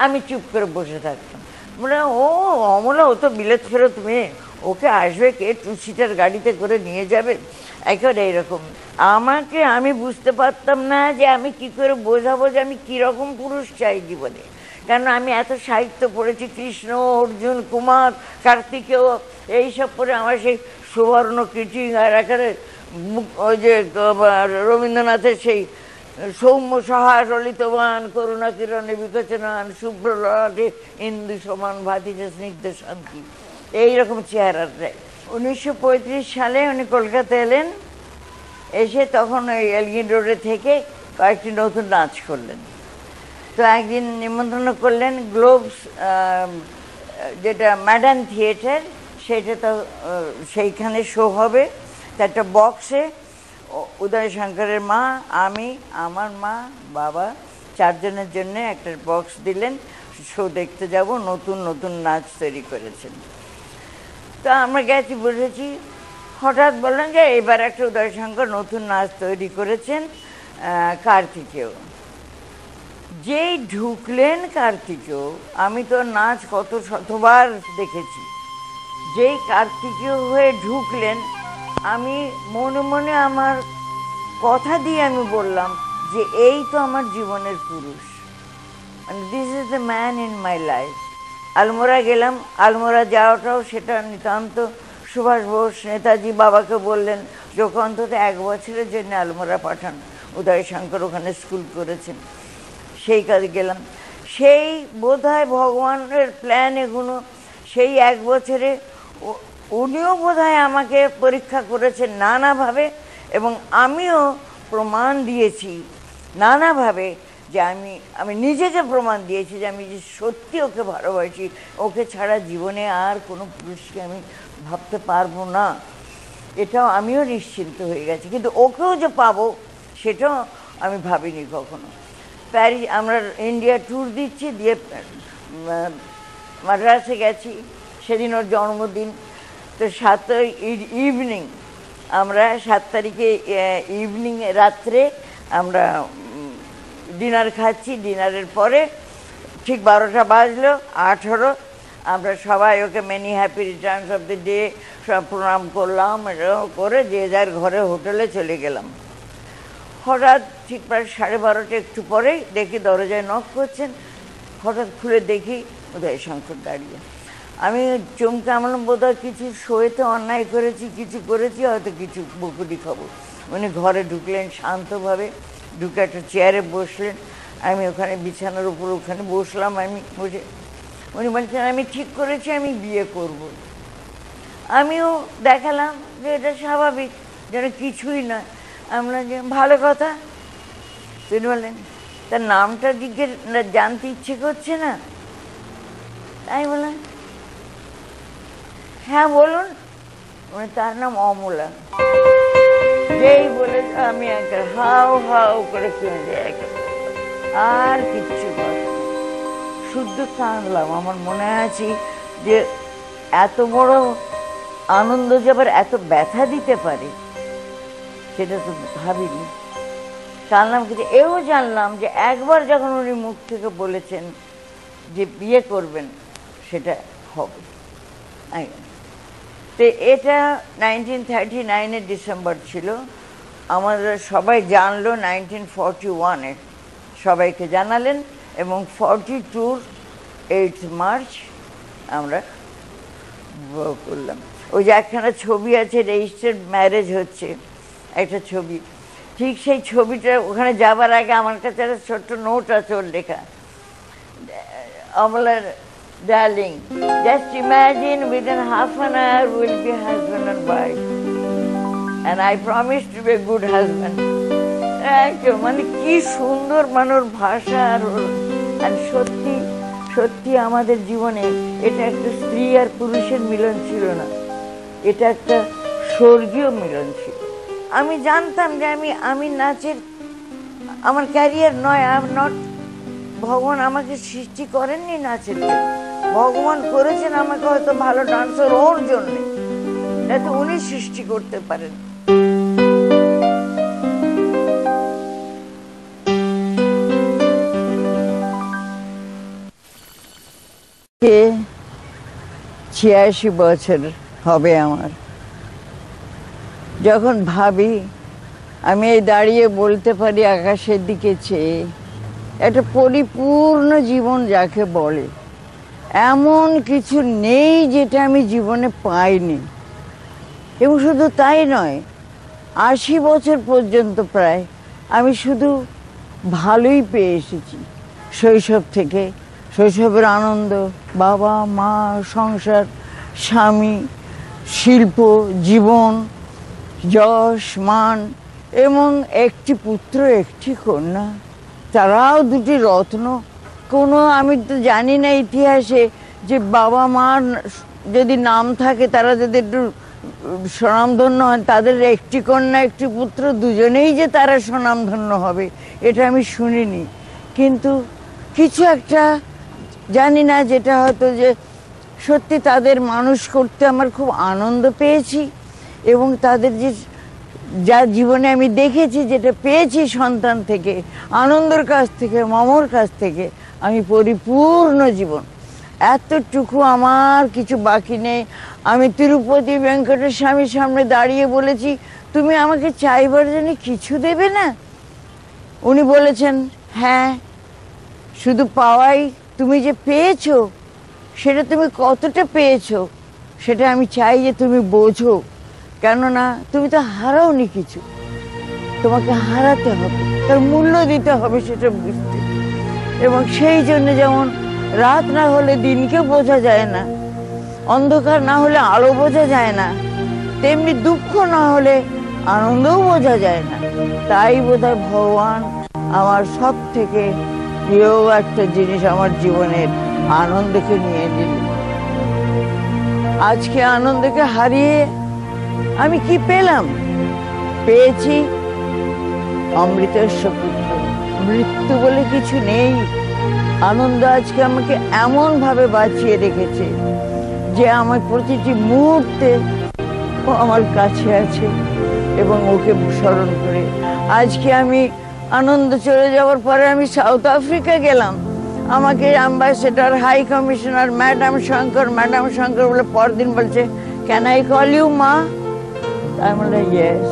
আমি চুপ করে বসে থাকতাম। মানে ও অমলা, ও তো বিলেত ফেরত মেয়ে, ওকে আসবে কে, 2 সিটার গাড়িতে করে নিয়ে যাবে, একেবারে এইরকম। আমি বুঝতে পারতাম না যে আমি কি করে বোঝাবো যে আমি কীরকম পুরুষ চাই জীবনে। কেন আমি এত সাহিত্য পড়েছি, কৃষ্ণ, অর্জুন, কুমার, কার্তিকেয়, এইসব পড়ে আমার সেই সুবর্ণ কিটিং আর একেবারে ওই যে রবীন্দ্রনাথের সেই সৌম্য সহায় ললিতবান করুণা কিরণে বিকচনান শুভ্র ললাটে ইন্দু সমান ভাতিছে স্নিগ্ধ শান্তি, এইরকম চেহারার দেয়। 1935 সালে উনি কলকাতা এলেন। এসে তখন ওই এলগিন রোডে থেকে কয়েকটি নতুন নাচ করলেন। তো একদিন নিমন্ত্রণ করলেন গ্লোবস, যেটা মডার্ন থিয়েটার, সেটা তো সেইখানে শো হবে। তা একটা বক্সে উদয়শঙ্করের মা, আমি, আমার মা, বাবা 4 জনের জন্য একটা বক্স দিলেন, শো দেখতে যাব। নতুন নতুন নাচ তৈরি করেছেন। তো আমরা গেছি, বসেছি। হঠাৎ বললেন যে এবার একটা উদয়শঙ্কর নতুন নাচ তৈরি করেছেন, কার্তিকেয়। যেই ঢুকলেন কার্তিকেয়, আমি তো নাচ কত শতবার দেখেছি, যেই কার্তিকেয় হয়ে ঢুকলেন, আমি মনে মনে আমার কথা দিয়ে আমি বললাম যে এই তো আমার জীবনের পুরুষ, মানে this is the man in my life. Almora গেলাম। আলমোড়া যাওয়াটাও সেটা নিতান্ত সুভাষ বোস, নেতাজি বাবাকে বললেন যে ওকে অন্তত 1 বছরের জন্য আলমোড়া পাঠান, উদয়শঙ্কর ওখানে স্কুল করেছেন। সেই কাজে গেলাম। সেই বোধহয় ভগবানের প্ল্যান এগুলো। সেই 1 বছরে উনিও বোধহয় আমাকে পরীক্ষা করেছেন নানাভাবে, এবং আমিও প্রমাণ দিয়েছি নানাভাবে যে আমি নিজেকে প্রমাণ দিয়েছি যে আমি যে সত্যি ওকে ভালোবাসি, ওকে ছাড়া জীবনে আর কোনো পুরুষকে আমি ভাবতে পারবো না, এটাও আমিও নিশ্চিন্ত হয়ে গেছি। কিন্তু ওকেও যে পাবো সেটাও আমি ভাবিনি কখনো। প্যারিস, আমরা ইন্ডিয়া ট্যুর দিচ্ছি, দিয়ে মাদ্রাসে গেছি, সেদিন ওর জন্মদিন। তো 7 ইভিনিং, আমরা 7 তারিখে ইভিনিং রাত্রে আমরা ডিনার খাচ্ছি। ডিনারের পরে ঠিক 12টা বাজলো, 18, আমরা সবাই ওকে many happy Returns of the day সব প্রণাম করলাম, এরকম করে যে যার ঘরে হোটেলে চলে গেলাম। হঠাৎ ঠিক প্রায় 12:30 একটু পরেই দেখি দরজায় নক করছেন। হঠাৎ খুলে দেখি উদয়শঙ্কর দাঁড়িয়ে। আমি চমকে আমলাম, বোধহয় কিছু শোয়েতে অন্যায় করেছি, কিছু করেছি, হয়তো কিছু বকুটি খাবো। উনি ঘরে ঢুকলেন শান্তভাবে, ঢুকে একটা চেয়ারে বসলেন। আমি ওখানে বিছানার উপর ওখানে বসলাম। আমি বসে উনি বলছেন আমি ঠিক করেছি আমি বিয়ে করব। আমিও দেখালাম যে এটা স্বাভাবিক, যেন কিছুই নয়। আমরা যে ভালো কথা। তিনি বললেন তার নামটা জানতে ইচ্ছে করছে না? তাই বললেন হ্যাঁ বলুন। তার নাম অমলা। যেই বলে আমি একটা হাউ হাউ করে কেঁদে আর কিচ্ছু করে শুদ্ধ কাঁদলাম। আমার মনে আছে যে এত বড় আনন্দ যে আবার এত ব্যথা দিতে পারে সেটা তো ভাবিনি। জানলাম কিছু, এও জানলাম যে একবার যখন উনি মুখ থেকে বলেছেন যে বিয়ে করবেন সেটা হবে। তো এটা 1939-এর ডিসেম্বর ছিল। আমাদের সবাই জানলো 1941-এ, সবাইকে জানালেন, এবং 42-র 8 মার্চ আমরা করলাম। ওই যে একখানা ছবি আছে, রেজিস্টার্ড ম্যারেজ হচ্ছে একটা ছবি, ঠিক সেই ছবিটা ওখানে যাবার আগে আমার কাছে একটা ছোট্ট নোট আছে ওর লেখা, Amala's darling, just imagine within half an hour we'll be husband and wife. And I promise to be a good husband. একদম মানে কি সুন্দর মানুষ ভাষা আর সত্যি সত্যি আমাদের জীবনে এটা একটা স্ত্রী আর পুরুষের মিলন ছিল না, এটা একটা স্বর্গীয় মিলন ছিল। আমি জানতাম যে আমি নাচের আমার ক্যারিয়ার নয়, আই এম নট, ভগবান আমাকে সৃষ্টি করেননি নাচের জন্য, ভগবান করেছেন আমাকে হয়তো ভালো ডান্সার ওর জন্যে, যাতে উনি সৃষ্টি করতে পারেন। কে 86 বছর হবে আমার, যখন ভাবি আমি এই দাঁড়িয়ে বলতে পারি আকাশের দিকে চেয়ে, একটা পরিপূর্ণ জীবন যাকে বলে এমন কিছু নেই যেটা আমি জীবনে পাইনি। এবং শুধু তাই নয়, 80 বছর পর্যন্ত প্রায় আমি শুধু ভালোই পেয়ে এসেছি। শৈশব থেকে শৈশবের আনন্দ, বাবা মা, সংসার, স্বামী, শিল্প, জীবন, যশ মান এবং একটি পুত্র একটি কন্যা, তারাও দুটি রত্ন। কোনো আমি তো জানি না ইতিহাসে যে বাবা মার যদি নাম থাকে তারা যদি একটু স্বনামধন্য হন, তাদের একটি কন্যা একটি পুত্র দুজনেই যে তারা স্বনামধন্য হবে এটা আমি শুনিনি। কিন্তু কিছু একটা জানি না, যেটা হয়তো যে সত্যি তাদের মানুষ করতে আমার খুব আনন্দ পেয়েছি, এবং তাদের যে যা জীবনে আমি দেখেছি, যেটা পেয়েছি সন্তান থেকে, আনন্দর কাছ থেকে, মমর কাছ থেকে, আমি পরিপূর্ণ জীবন, এতটুকু আমার কিছু বাকি নেই। আমি তিরুপতি ভেঙ্কটেশ স্বামীর সামনে দাঁড়িয়ে বলেছি, তুমি আমাকে চাইবার জন্য কিছু দেবে না? উনি বলেছেন, হ্যাঁ, শুধু পাওয়াই, তুমি যে পেয়েছো সেটা তুমি কতটা পেয়েছো সেটা আমি চাই যে তুমি বোঝো, কেননা তুমি তো হারাওনি কিছু, তোমাকে হারাতে হবে, তার মূল্য দিতে হবে সেটা বুঝতে। এবং সেই জন্য যেমন রাত না হলে দিনকে বোঝা যায় না, অন্ধকার না হলে আলো বোঝা যায় না, তেমনি দুঃখ না হলে আনন্দও বোঝা যায় না। তাই বোধহয় ভগবান আমার সব থেকে প্রিয় একটা জিনিস আমার জীবনের আনন্দকে নিয়ে দিল। আজকে আনন্দকে হারিয়ে আমি কি পেলাম? পেয়েছি অমৃতেস্য পুত্র। মৃত্যু বলে কিছু নেই। আনন্দ আজকে আমাকে এমন ভাবে বাঁচিয়ে রেখেছে যে আমার প্রতিটি মুহূর্তে ও আমার কাছে আছে, এবং ওকে স্মরণ করে আজকে আমি আনন্দ চলে যাওয়ার পরে আমি সাউথ আফ্রিকা গেলাম। আমাকে ambassador, high commissioner madam Shankar বলে পরদিন বলছে, ক্যান আই কল ইউ মা? আমি বললাম ইয়েস।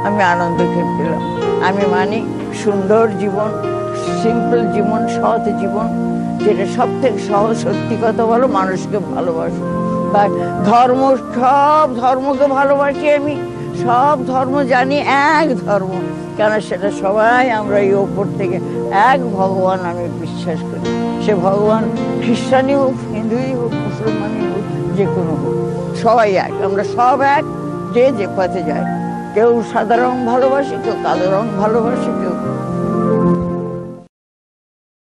আমি আনন্দকে পেলাম। আমি মানি সুন্দর জীবন, সিম্পল জীবন, সৎ জীবন, যেটা সব থেকে সহজ। সত্যি কথা বলো, মানুষকে ভালোবাসো, বা ধর্ম, সব ধর্মকে ভালোবাসি আমি, সব ধর্ম জানি এক ধর্ম, কেন সেটা সবাই আমরা এই ওপর থেকে এক ভগবান আমি বিশ্বাস করি। সে ভগবান খ্রিস্টানই হোক, হিন্দুই হোক, মুসলমানই হোক, যে কোনো হোক, সবাই এক, আমরা সব এক, যে যে পথে যায়। কেউ সাদা রং ভালোবাসে, কেউ কালো রং ভালোবাসে, কেউ